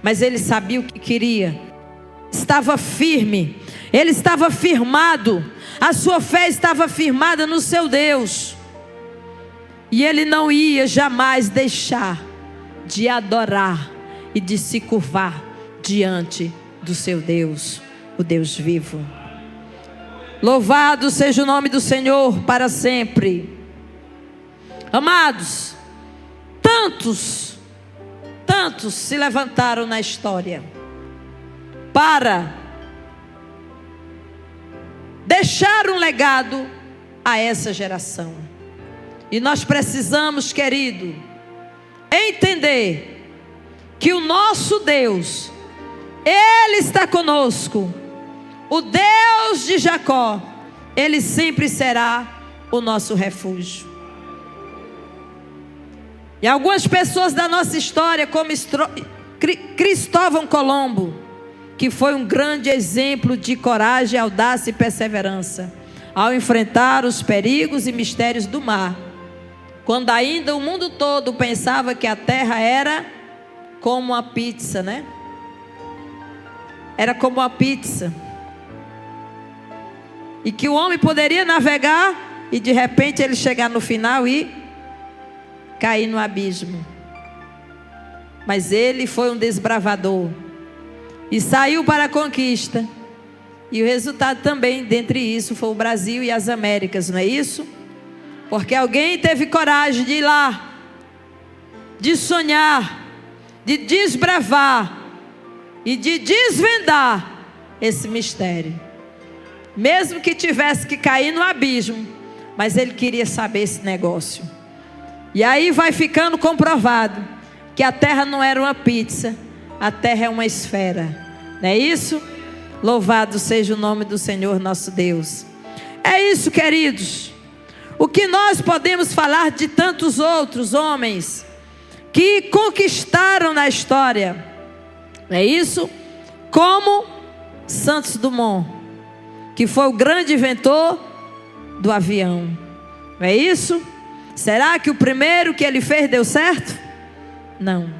Mas ele sabia o que queria, estava firme, ele estava firmado, a sua fé estava firmada no seu Deus, e ele não ia jamais deixar de adorar e de se curvar diante do seu Deus, o Deus vivo. Louvado seja o nome do Senhor para sempre. Amados, tantos se levantaram na história para deixar um legado a essa geração. E nós precisamos, querido, entender que o nosso Deus, Ele está conosco. O Deus de Jacó, Ele sempre será o nosso refúgio. E algumas pessoas da nossa história, como Cristóvão Colombo, que foi um grande exemplo de coragem, audácia e perseverança, ao enfrentar os perigos e mistérios do mar, quando ainda o mundo todo pensava que a terra era como uma pizza, né? Era como uma pizza. E que o homem poderia navegar e de repente ele chegar no final e cair no abismo. Mas ele foi um desbravador e saiu para a conquista. E o resultado também, dentre isso, foi o Brasil e as Américas, não é isso? Porque alguém teve coragem de ir lá, de sonhar, de desbravar e de desvendar esse mistério. Mesmo que tivesse que cair no abismo, mas ele queria saber esse negócio. E aí vai ficando comprovado que a terra não era uma pizza, a terra é uma esfera. Não é isso? Louvado seja o nome do Senhor nosso Deus. É isso, queridos. O que nós podemos falar de tantos outros homens que conquistaram na história? Não é isso? Como Santos Dumont, que foi o grande inventor do avião. Não é isso? Será que o primeiro que ele fez deu certo? Não.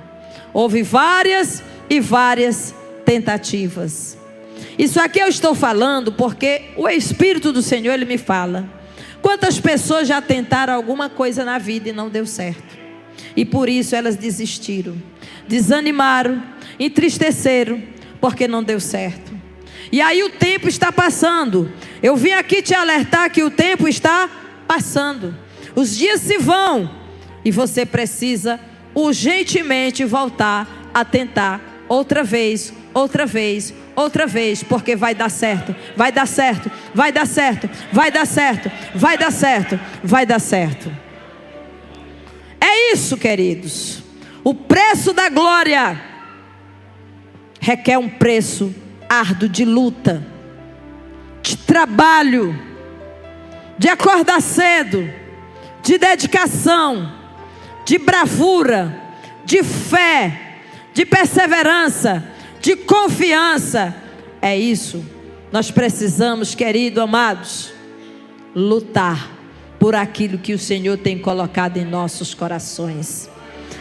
Houve várias e várias tentativas. Isso aqui eu estou falando porque o Espírito do Senhor, Ele me fala. Quantas pessoas já tentaram alguma coisa na vida e não deu certo? E por isso elas desistiram, desanimaram, entristeceram, porque não deu certo. E aí o tempo está passando. Eu vim aqui te alertar que o tempo está passando. Os dias se vão e você precisa urgentemente voltar a tentar outra vez, outra vez, outra vez, porque vai dar certo, vai dar certo, vai dar certo, vai dar certo, vai dar certo, vai dar certo. É isso, queridos. O preço da glória requer um preço árduo de luta, de trabalho, de acordar cedo, de dedicação, de bravura, de fé, de perseverança, de confiança. É isso. Nós precisamos, queridos amados, lutar por aquilo que o Senhor tem colocado em nossos corações.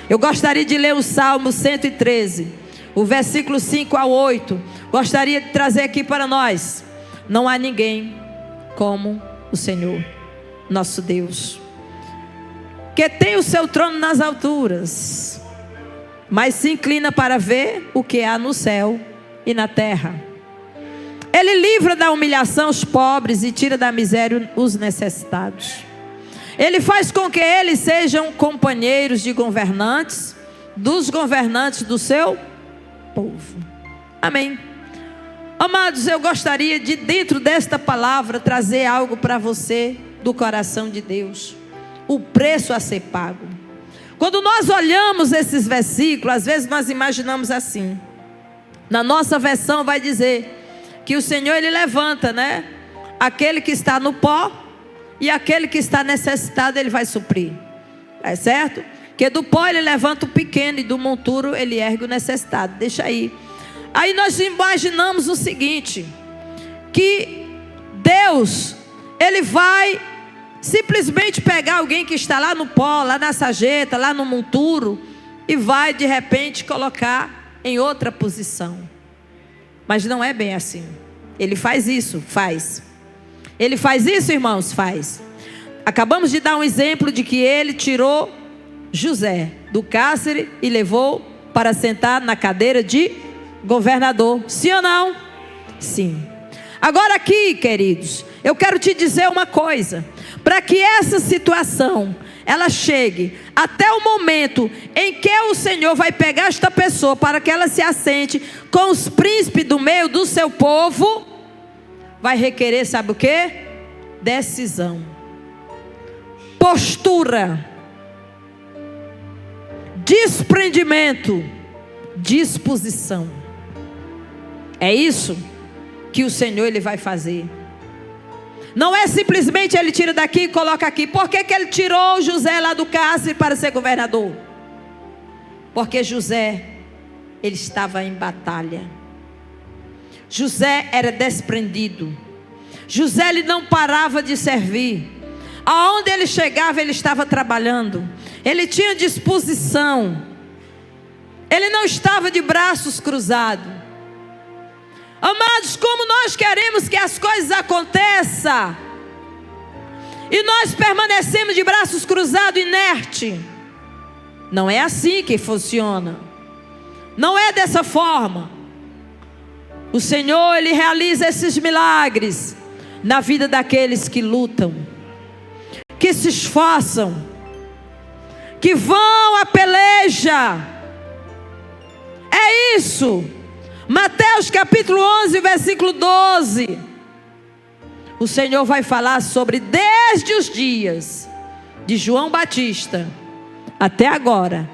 Eu gostaria de ler o Salmo 113, o versículo 5 a 8. Gostaria de trazer aqui para nós. Não há ninguém como o Senhor, nosso Deus, que tem o seu trono nas alturas, mas se inclina para ver o que há no céu e na terra. Ele livra da humilhação os pobres e tira da miséria os necessitados. Ele faz com que eles sejam companheiros de governantes, dos governantes do seu povo. Amém. Amados, eu gostaria de, dentro desta palavra, trazer algo para você do coração de Deus. O preço a ser pago. Quando nós olhamos esses versículos, às vezes nós imaginamos assim. Na nossa versão vai dizer que o Senhor, Ele levanta, né? Aquele que está no pó e aquele que está necessitado, Ele vai suprir. É certo? Porque do pó Ele levanta o pequeno e do monturo Ele ergue o necessitado. Deixa aí. Aí nós imaginamos o seguinte, que Deus, Ele vai simplesmente pegar alguém que está lá no pó, lá na sarjeta, lá no monturo, e vai de repente colocar em outra posição. Mas não é bem assim. Ele faz isso? Faz. Ele faz isso, irmãos? Faz. Acabamos de dar um exemplo de que Ele tirou José do cárcere e levou para sentar na cadeira de governador. Sim ou não? Sim. Agora aqui, queridos, eu quero te dizer uma coisa: para que essa situação ela chegue até o momento em que o Senhor vai pegar esta pessoa para que ela se assente com os príncipes do meio do seu povo, vai requerer, sabe o quê? Decisão, postura, desprendimento, disposição. É isso que o Senhor ele vai fazer. Não é simplesmente ele tira daqui e coloca aqui. Por que ele tirou José lá do cárcere para ser governador? Porque José, ele estava em batalha. José era desprendido. José, ele não parava de servir. Aonde ele chegava, ele estava trabalhando. Ele tinha disposição. Ele não estava de braços cruzados. Amados, como nós queremos que as coisas aconteçam e nós permanecemos de braços cruzados, inerte. Não é assim que funciona. Não é dessa forma. O Senhor, ele realiza esses milagres na vida daqueles que lutam, que se esforçam, que vão à peleja. É isso. Mateus capítulo 11, versículo 12. O Senhor vai falar sobre desde os dias de João Batista até agora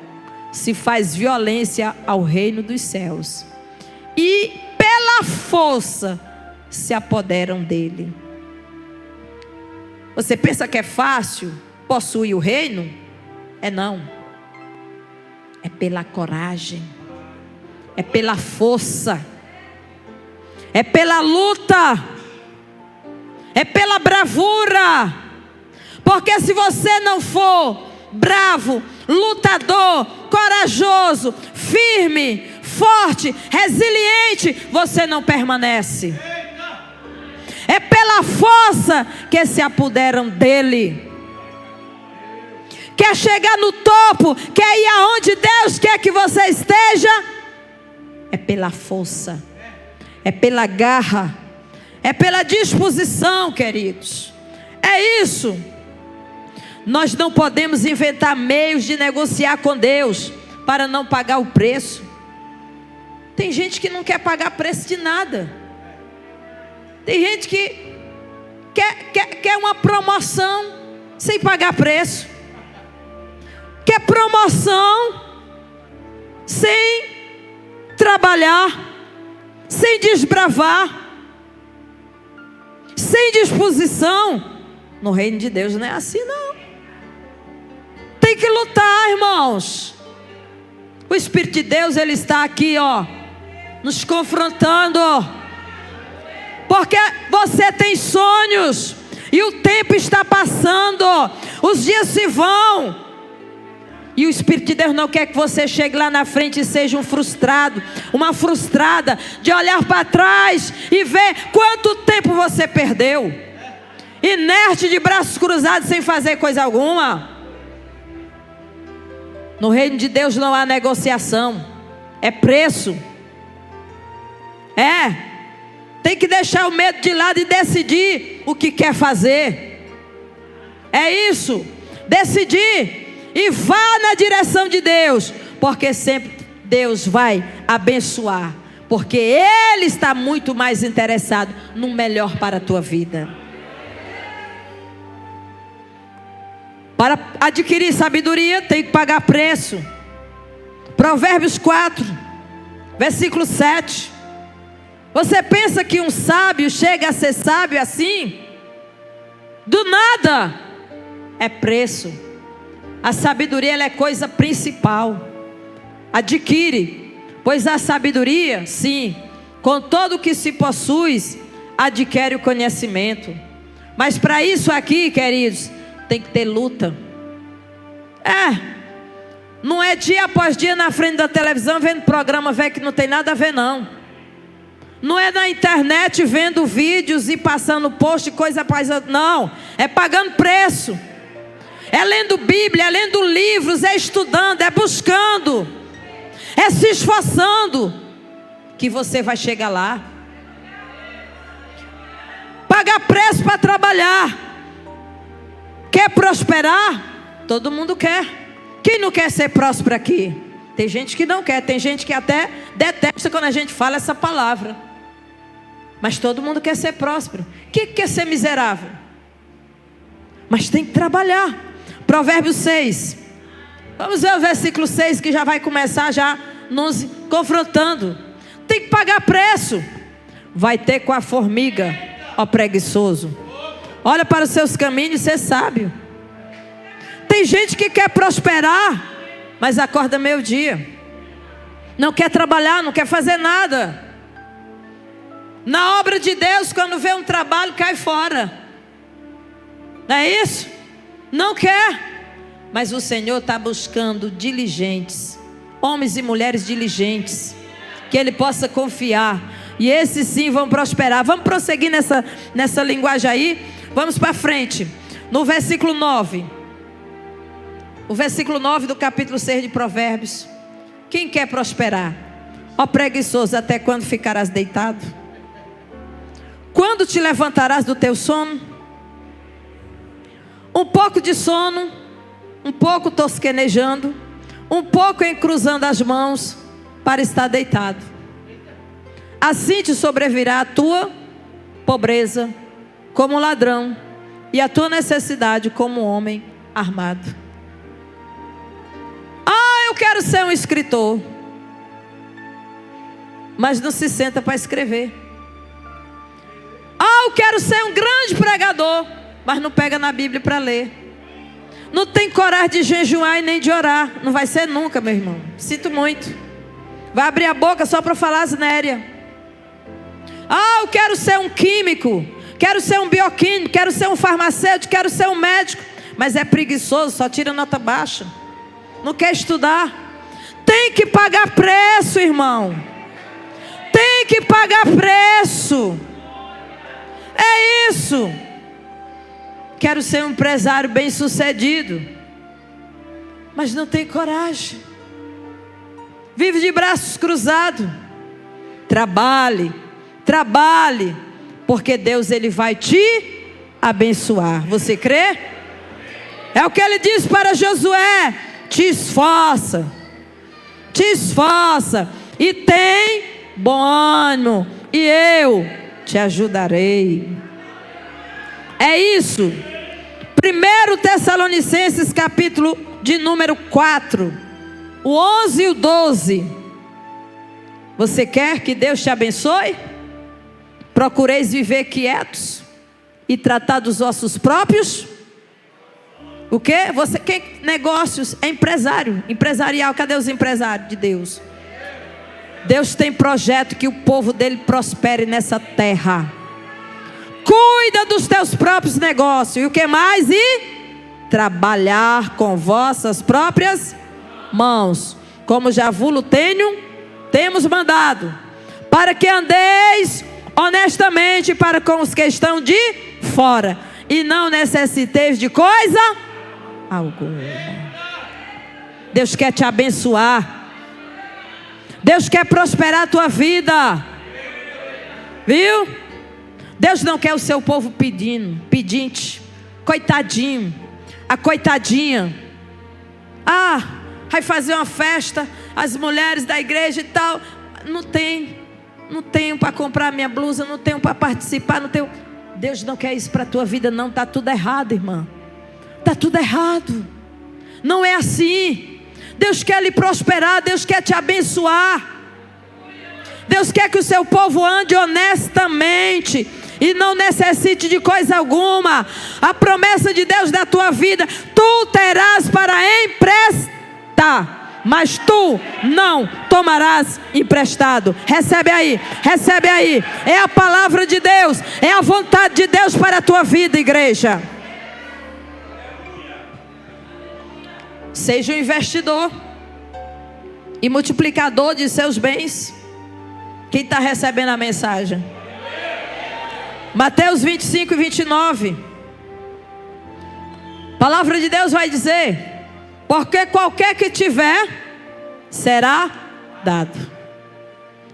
se faz violência ao reino dos céus, e pela força se apoderam dele. Você pensa que é fácil possuir o reino? É não. É pela coragem, é pela força, é pela luta, é pela bravura. Porque se você não for bravo, lutador, corajoso, firme, forte, resiliente, você não permanece. É pela força que se apoderam dele. Quer chegar no topo, quer ir aonde Deus quer que você esteja? É pela força, é pela garra, é pela disposição, queridos. É isso. Nós não podemos inventar meios de negociar com Deus para não pagar o preço. Tem gente que não quer pagar preço de nada. Tem gente que quer uma promoção sem pagar preço. Quer promoção sem trabalhar, sem desbravar, sem disposição. No reino de Deus não é assim não. Tem que lutar, irmãos. O Espírito de Deus, ele está aqui, ó, nos confrontando. Porque você tem sonhos e o tempo está passando, os dias se vão. E o Espírito de Deus não quer que você chegue lá na frente e seja um frustrado, uma frustrada, de olhar para trás e ver quanto tempo você perdeu, inerte, de braços cruzados, sem fazer coisa alguma. No reino de Deus não há negociação, é preço. Tem que deixar o medo de lado e decidir o que quer fazer. É isso, decidir. E vá na direção de Deus, porque sempre Deus vai abençoar, porque Ele está muito mais interessado no melhor para a tua vida. Para adquirir sabedoria tem que pagar preço. Provérbios 4, versículo 7. Você pensa que um sábio chega a ser sábio assim? Do nada. É preço. A sabedoria, ela é coisa principal. Adquire, pois a sabedoria, sim, com todo o que se possui, adquire o conhecimento. Mas para isso aqui, queridos, tem que ter luta. Não é dia após dia na frente da televisão vendo programa velho que não tem nada a ver não. Não é na internet vendo vídeos e passando post e coisa após, não. É pagando preço. É lendo Bíblia, é lendo livros, é estudando, é buscando, é se esforçando, que você vai chegar lá. pagar preço para trabalhar. Quer prosperar? Todo mundo quer. Quem não quer ser próspero aqui? Tem gente que não quer, tem gente que até detesta quando a gente fala essa palavra. Mas todo mundo quer ser próspero. Quem quer ser miserável? Mas tem que trabalhar. Provérbios 6. Vamos ver o versículo 6, que já vai começar já nos confrontando. Tem que pagar preço. Vai ter com a formiga, ó preguiçoso. Olha para os seus caminhos e ser sábio. Tem gente que quer prosperar, mas acorda meio-dia. Não quer trabalhar, não quer fazer nada. Na obra de Deus, quando vê um trabalho, cai fora. Não é isso? Não quer. Mas o Senhor está buscando diligentes, homens e mulheres diligentes, que Ele possa confiar. E esses sim vão prosperar. Vamos prosseguir nessa linguagem aí. Vamos para frente. No versículo 9. O versículo 9 do capítulo 6 de Provérbios. Quem quer prosperar? Ó preguiçoso, até quando ficarás deitado? Quando te levantarás do teu sono? Um pouco de sono, um pouco tosquenejando, um pouco encruzando as mãos para estar deitado. Assim te sobrevirá a tua pobreza como ladrão, e a tua necessidade como homem armado. Ah, eu quero ser um escritor, mas não se senta para escrever. Ah, eu quero ser um grande pregador, mas não pega na Bíblia para ler. Não tem coragem de jejuar e nem de orar. Não vai ser nunca, meu irmão. Sinto muito. Vai abrir a boca só para falar asnéria. Ah, eu quero ser um químico, quero ser um bioquímico, quero ser um farmacêutico, quero ser um médico. Mas é preguiçoso, só tira nota baixa. Não quer estudar. Tem que pagar preço, irmão. Tem que pagar preço. É isso. Quero ser um empresário bem sucedido, mas não tem coragem. Vive de braços cruzados. Trabalhe, trabalhe, porque Deus Ele vai te abençoar. Você crê? É o que Ele diz para Josué: te esforça, e tem bom ânimo, e eu te ajudarei. É isso. 1 Tessalonicenses capítulo de número 4, o 11 e o 12. Você quer que Deus te abençoe? Procureis viver quietos e tratar dos ossos próprios. O quê? Você quer negócios? É empresário, empresarial. Cadê os empresários de Deus? Deus tem projeto que o povo dele prospere nessa terra. Cuida dos teus próprios negócios. E o que mais? E trabalhar com vossas próprias mãos, como já vulo temos mandado, para que andeis honestamente para com os que estão de fora, e não necessiteis de coisa alguma. Deus quer te abençoar. Deus quer prosperar a tua vida. Viu? Deus não quer o seu povo pedinte, coitadinho, a coitadinha. Ah, vai fazer uma festa, as mulheres da igreja e tal. Não tenho para comprar minha blusa, não tenho para participar, não tenho. Deus não quer isso para a tua vida, não. Está tudo errado, irmã. Está tudo errado. Não é assim. Deus quer lhe prosperar, Deus quer te abençoar. Deus quer que o seu povo ande honestamente e não necessite de coisa alguma. A promessa de Deus da tua vida: tu terás para emprestar, mas tu não tomarás emprestado. Recebe aí, recebe aí. É a palavra de Deus, é a vontade de Deus para a tua vida, igreja. Seja um investidor e multiplicador de seus bens. Quem está recebendo a mensagem? Mateus 25 e 29. A palavra de Deus vai dizer: porque qualquer que tiver, será dado,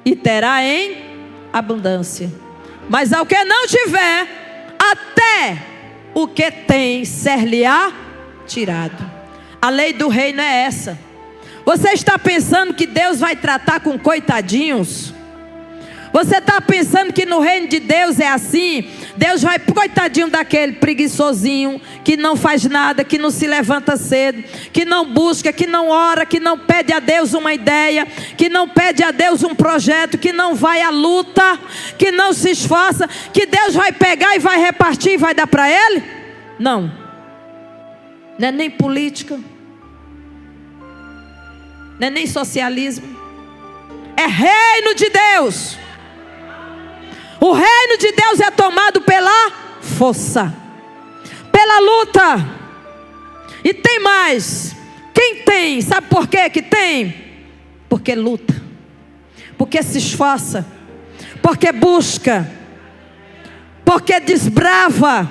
e terá em abundância. Mas ao que não tiver, até o que tem ser-lhe-á tirado. A lei do reino é essa. Você está pensando que Deus vai tratar com coitadinhos? Você está pensando que no reino de Deus é assim? Deus vai, coitadinho daquele preguiçosinho, que não faz nada, que não se levanta cedo, que não busca, que não ora, que não pede a Deus uma ideia, que não pede a Deus um projeto, que não vai à luta, que não se esforça, que Deus vai pegar e vai repartir e vai dar para ele? Não. Não é nem política, não é nem socialismo, é reino de Deus. O reino de Deus é tomado pela força, pela luta. E tem mais. Quem tem? Sabe por quê que tem? Porque luta, porque se esforça, porque busca, porque desbrava,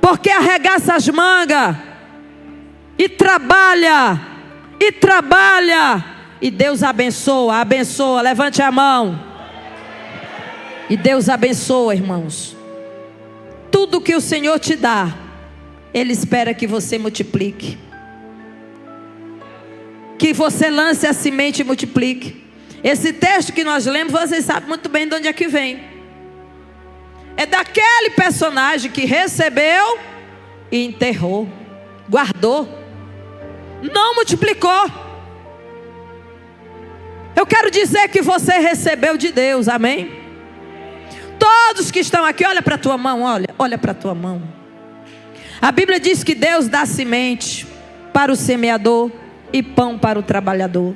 porque arregaça as mangas e trabalha, e Deus abençoa, abençoa. Levante a mão. E Deus abençoa, irmãos. Tudo que o Senhor te dá, Ele espera que você multiplique, que você lance a semente e multiplique. Esse texto que nós lemos, vocês sabem muito bem de onde é que vem. É daquele personagem que recebeu e enterrou, guardou, não multiplicou. Eu quero dizer que você recebeu de Deus, amém? Todos que estão aqui, olha para a tua mão, olha para a tua mão. A Bíblia diz que Deus dá semente para o semeador e pão para o trabalhador.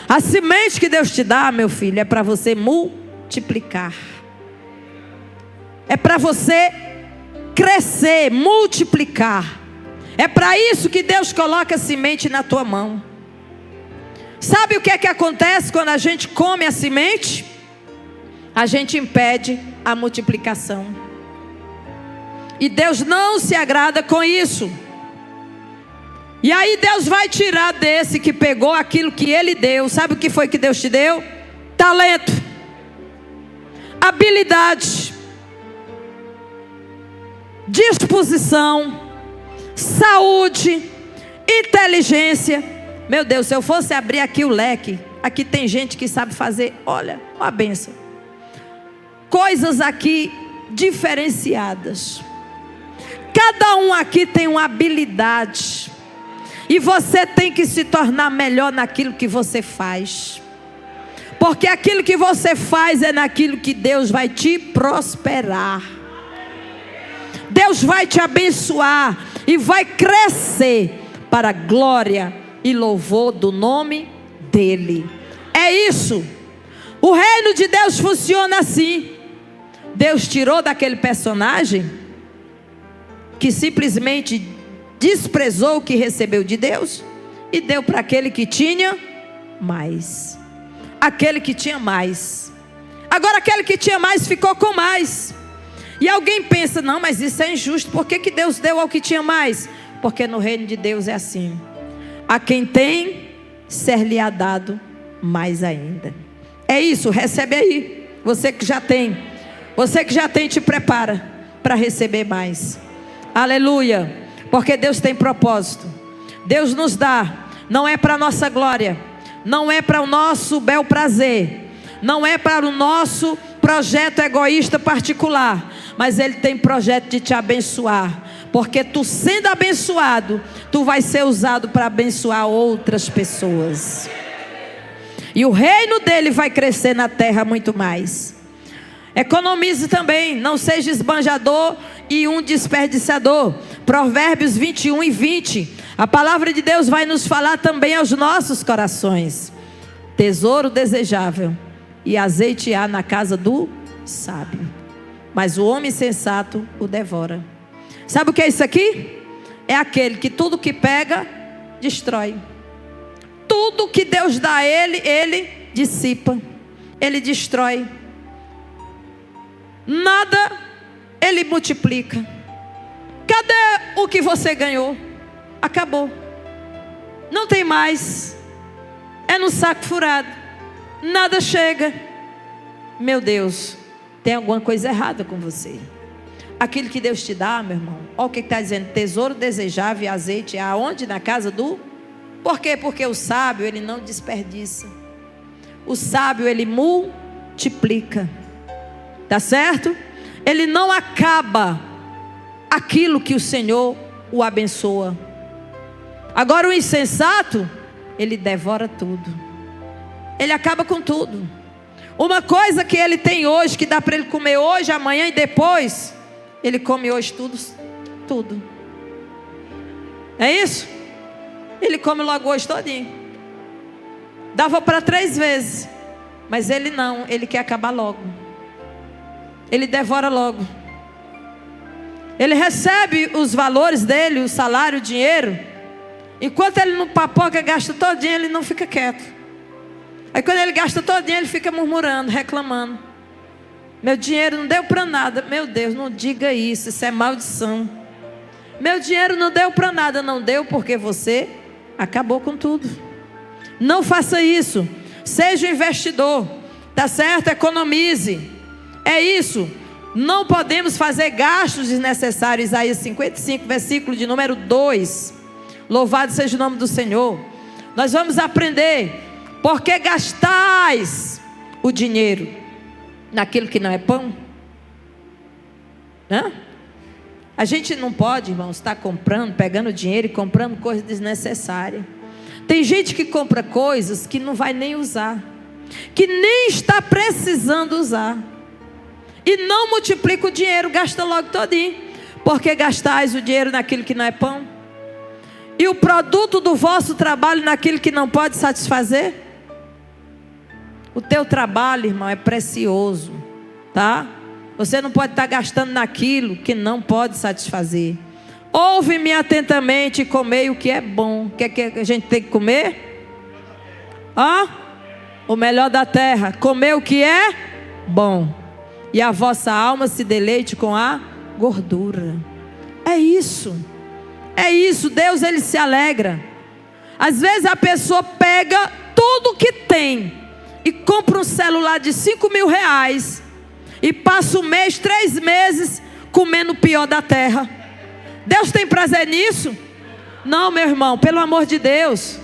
A semente que Deus te dá, meu filho, é para você multiplicar. É para você crescer, multiplicar. É para isso que Deus coloca a semente na tua mão. Sabe o que é que acontece quando a gente come a semente? A gente impede a multiplicação. E Deus não se agrada com isso. E aí Deus vai tirar desse que pegou aquilo que Ele deu. Sabe o que foi que Deus te deu? Talento, habilidade, disposição, saúde, inteligência. Meu Deus, se eu fosse abrir aqui o leque, aqui tem gente que sabe fazer, olha, uma bênção. Coisas aqui diferenciadas. Cada um aqui tem uma habilidade. E você tem que se tornar melhor naquilo que você faz. Porque aquilo que você faz é naquilo que Deus vai te prosperar. Deus vai te abençoar e vai crescer para a glória e louvor do nome dEle. É isso. O reino de Deus funciona assim. Deus tirou daquele personagem que simplesmente desprezou o que recebeu de Deus e deu para aquele que tinha mais. Aquele que tinha mais. Agora aquele que tinha mais ficou com mais. E alguém pensa, não, mas isso é injusto. Por que Deus deu ao que tinha mais? Porque no reino de Deus é assim. A quem tem, ser-lhe-á dado mais ainda. É isso, recebe aí. Você que já tem. Você que já tem, te prepara para receber mais. Aleluia. Porque Deus tem propósito. Deus nos dá. Não é para a nossa glória. Não é para o nosso bel prazer. Não é para o nosso projeto egoísta particular. Mas Ele tem projeto de te abençoar. Porque tu sendo abençoado, tu vai ser usado para abençoar outras pessoas. E o reino dele vai crescer na terra muito mais. Economize também, não seja esbanjador e um desperdiçador. Provérbios 21:20. A palavra de Deus vai nos falar também aos nossos corações. Tesouro desejável e azeite há na casa do sábio, mas o homem sensato o devora. Sabe o que é isso aqui? É aquele que tudo que pega, destrói. Tudo que Deus dá a ele, ele dissipa, ele destrói. Nada ele multiplica. Cadê o que você ganhou? Acabou. Não tem mais. É no saco furado. Nada chega. Meu Deus, tem alguma coisa errada com você. aquilo que Deus te dá, meu irmão. Olha o que está dizendo: tesouro desejável e azeite aonde? Na casa do... Por quê? Porque o sábio, ele não desperdiça. O sábio, ele multiplica. Tá certo? Ele não acaba aquilo que o Senhor o abençoa. Agora o insensato, ele devora tudo. Ele acaba com tudo. Uma coisa que ele tem hoje, que dá para ele comer hoje, amanhã e depois, ele come hoje tudo. É isso? Ele come logo hoje todinho. Dava para 3 vezes. Mas ele não, ele quer acabar logo. Ele devora logo. Ele recebe os valores dele, o salário, o dinheiro. Enquanto ele não papoca, gasta todinho, ele não fica quieto. Aí quando ele gasta todinho, ele fica murmurando, reclamando. Meu dinheiro não deu para nada. Meu Deus, não diga isso, isso é maldição. Meu dinheiro não deu para nada. Não deu porque você acabou com tudo. Não faça isso. Seja um investidor, tá certo? Economize. É isso. Não podemos fazer gastos desnecessários. Isaías 55, versículo de número 2. Louvado seja o nome do Senhor. Nós vamos aprender. Por que gastais o dinheiro naquilo que não é pão? Hã? A gente não pode, irmãos, estar comprando, pegando dinheiro e comprando coisa desnecessária. Tem gente que compra coisas que não vai nem usar, que nem está precisando usar, e não multiplica o dinheiro, gasta logo todinho. Porque gastais o dinheiro naquilo que não é pão? E o produto do vosso trabalho naquilo que não pode satisfazer? O teu trabalho, irmão, é precioso, tá? Você não pode estar gastando naquilo que não pode satisfazer. Ouve-me atentamente e comei o que é bom. O que é que a gente tem que comer? O melhor da terra. Comer o que é bom. E a vossa alma se deleite com a gordura. É isso. É isso. Deus, ele se alegra. Às vezes a pessoa pega tudo que tem e compra um celular de 5.000 reais e passa 3 meses comendo o pior da terra. Deus tem prazer nisso? Não, meu irmão, pelo amor de Deus,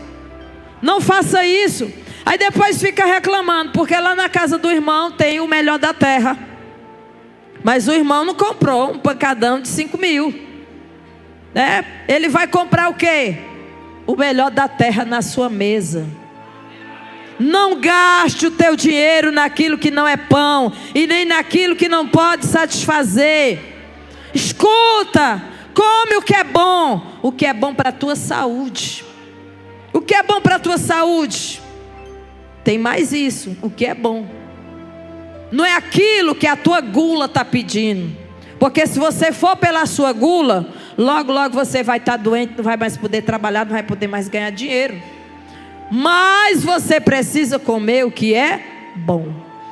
não faça isso. Aí depois fica reclamando, porque lá na casa do irmão tem o melhor da terra, mas o irmão não comprou um pancadão de 5.000, né? Ele vai comprar o quê? O melhor da terra na sua mesa. Não gaste o teu dinheiro naquilo que não é pão, e nem naquilo que não pode satisfazer. Escuta, come o que é bom para a tua saúde. O que é bom para a tua saúde? Tem mais isso, o que é bom. Não é aquilo que a tua gula está pedindo. Porque se você for pela sua gula, logo você vai estar doente, não vai mais poder trabalhar, não vai poder mais ganhar dinheiro. Mas você precisa comer o que é bom.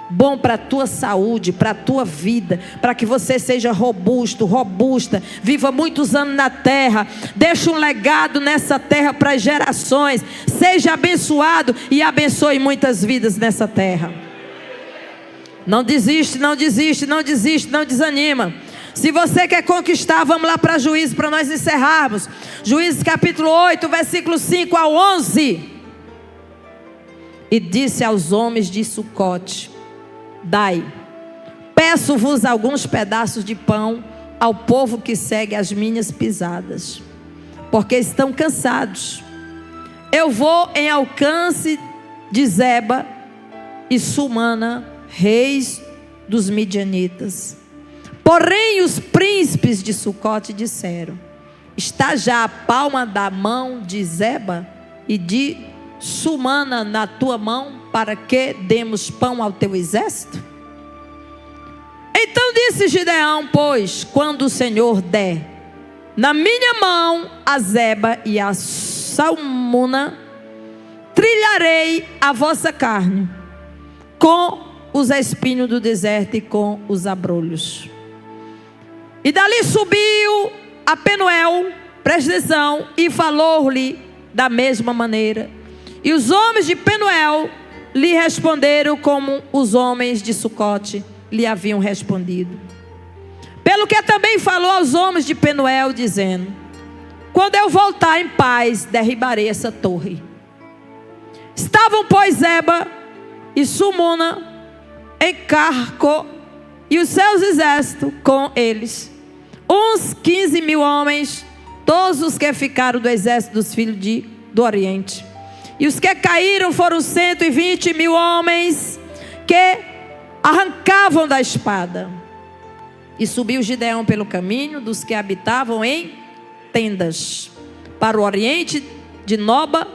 Bom para a tua saúde, para a tua vida, para que você seja robusta, viva muitos anos na terra, deixe um legado nessa terra para as gerações, seja abençoado e abençoe muitas vidas nessa terra. Não desiste, não desanima. Se você quer conquistar, vamos lá para Juízes, para nós encerrarmos. Juízes capítulo 8, versículo 5 ao 11. E disse aos homens de Sucote: dai, peço-vos alguns pedaços de pão ao povo que segue as minhas pisadas, porque estão cansados. Eu vou em alcance de Zeba e Sumana, reis dos midianitas. Porém os príncipes de Sucote disseram: está já a palma da mão de Zeba e de Sumana na tua mão, para que demos pão ao teu exército? Então disse Gideão: pois quando o Senhor der na minha mão a Zeba e a Salmuna, trilharei a vossa carne com os espinhos do deserto e com os abrolhos. E dali subiu a Penuel, presta atenção, e falou-lhe da mesma maneira. E os homens de Penuel lhe responderam como os homens de Sucote lhe haviam respondido. Pelo que também falou aos homens de Penuel, dizendo: quando eu voltar em paz, derribarei essa torre. Estavam, pois, Zeba e Sumuna em Carco, e os seus exércitos com eles, uns 15.000 homens, todos os que ficaram do exército dos filhos do Oriente. E os que caíram foram 120.000 homens, que arrancavam da espada. E subiu Gideão pelo caminho dos que habitavam em tendas, para o oriente de Noba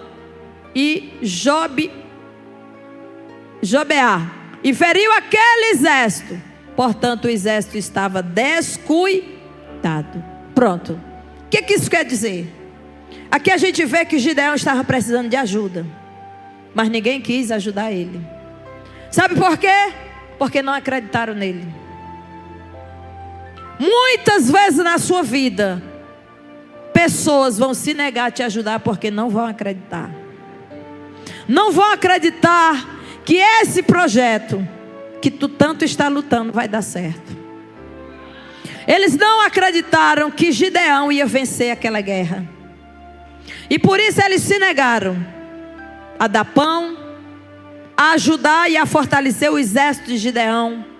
e Jobeá, e feriu aquele exército. Portanto, o exército estava descuidado. Pronto. O que isso quer dizer? Aqui a gente vê que Gideão estava precisando de ajuda, mas ninguém quis ajudar ele. Sabe por quê? Porque não acreditaram nele. Muitas vezes na sua vida, pessoas vão se negar a te ajudar porque não vão acreditar. Não vão acreditar que esse projeto que tu tanto está lutando vai dar certo. Eles não acreditaram que Gideão ia vencer aquela guerra. E por isso eles se negaram a dar pão, a ajudar e a fortalecer o exército de Gideão,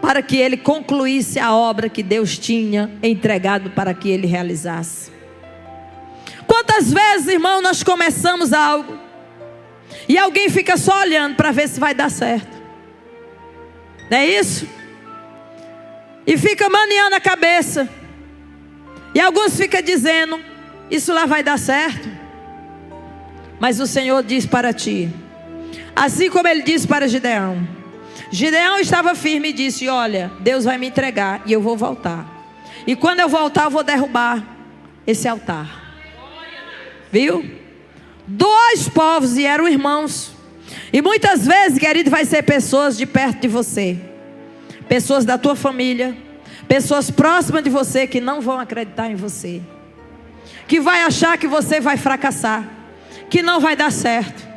para que ele concluísse a obra que Deus tinha entregado para que ele realizasse. Quantas vezes, irmão, nós começamos algo e alguém fica só olhando para ver se vai dar certo? Não é isso? E fica maniando a cabeça. E alguns ficam dizendo: isso lá vai dar certo. Mas o Senhor diz para ti, assim como ele disse para Gideão. Gideão estava firme e disse: olha, Deus vai me entregar e eu vou voltar. E quando eu voltar, eu vou derrubar esse altar. Viu? 2 povos e eram irmãos. E muitas vezes, querido, vai ser pessoas de perto de você, pessoas da tua família, pessoas próximas de você que não vão acreditar em você, que vai achar que você vai fracassar, que não vai dar certo.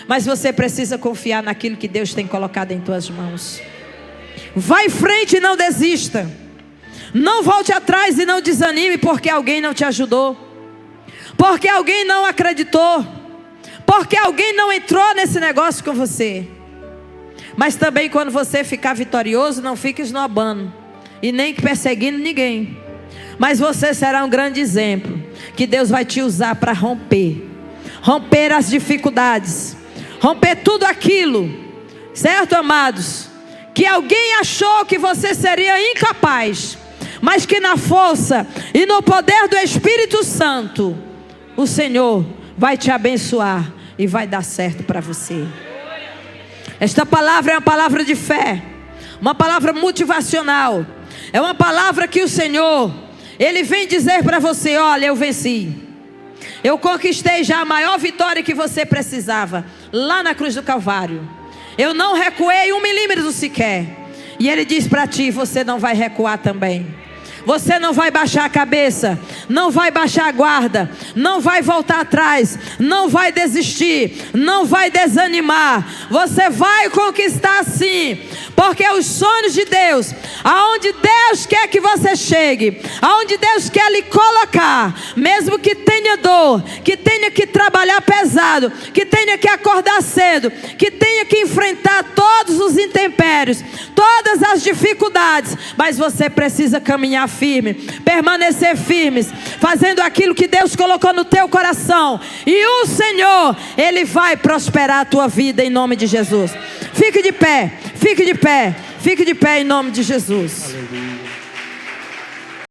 Mas você precisa confiar naquilo que Deus tem colocado em tuas mãos. Vai em frente e não desista. Não volte atrás e não desanime porque alguém não te ajudou, porque alguém não acreditou, porque alguém não entrou nesse negócio com você. Mas também, quando você ficar vitorioso, não fique esnobando e nem perseguindo ninguém. Mas você será um grande exemplo que Deus vai te usar para romper as dificuldades, romper tudo aquilo, certo, amados? Que alguém achou que você seria incapaz, mas que na força e no poder do Espírito Santo, o Senhor vai te abençoar e vai dar certo para você. Esta palavra é uma palavra de fé, uma palavra motivacional. É uma palavra que o Senhor, Ele vem dizer para você: olha, eu venci. Eu conquistei já a maior vitória que você precisava, lá na cruz do Calvário. Eu não recuei 1 milímetro sequer. E Ele diz para ti: você não vai recuar também. Você não vai baixar a cabeça, não vai baixar a guarda, não vai voltar atrás, não vai desistir, não vai desanimar. Você vai conquistar sim, porque os sonhos de Deus, aonde Deus quer que você chegue, aonde Deus quer lhe colocar, mesmo que tenha dor, que tenha que trabalhar pesado, que tenha que acordar cedo, que tenha que enfrentar todos os intempéries, todas as dificuldades, mas você precisa caminhar firme, permanecer firmes, fazendo aquilo que Deus colocou no teu coração, e o Senhor, Ele vai prosperar a tua vida em nome de Jesus. Fique de pé, fique de pé, fique de pé em nome de Jesus. Aleluia.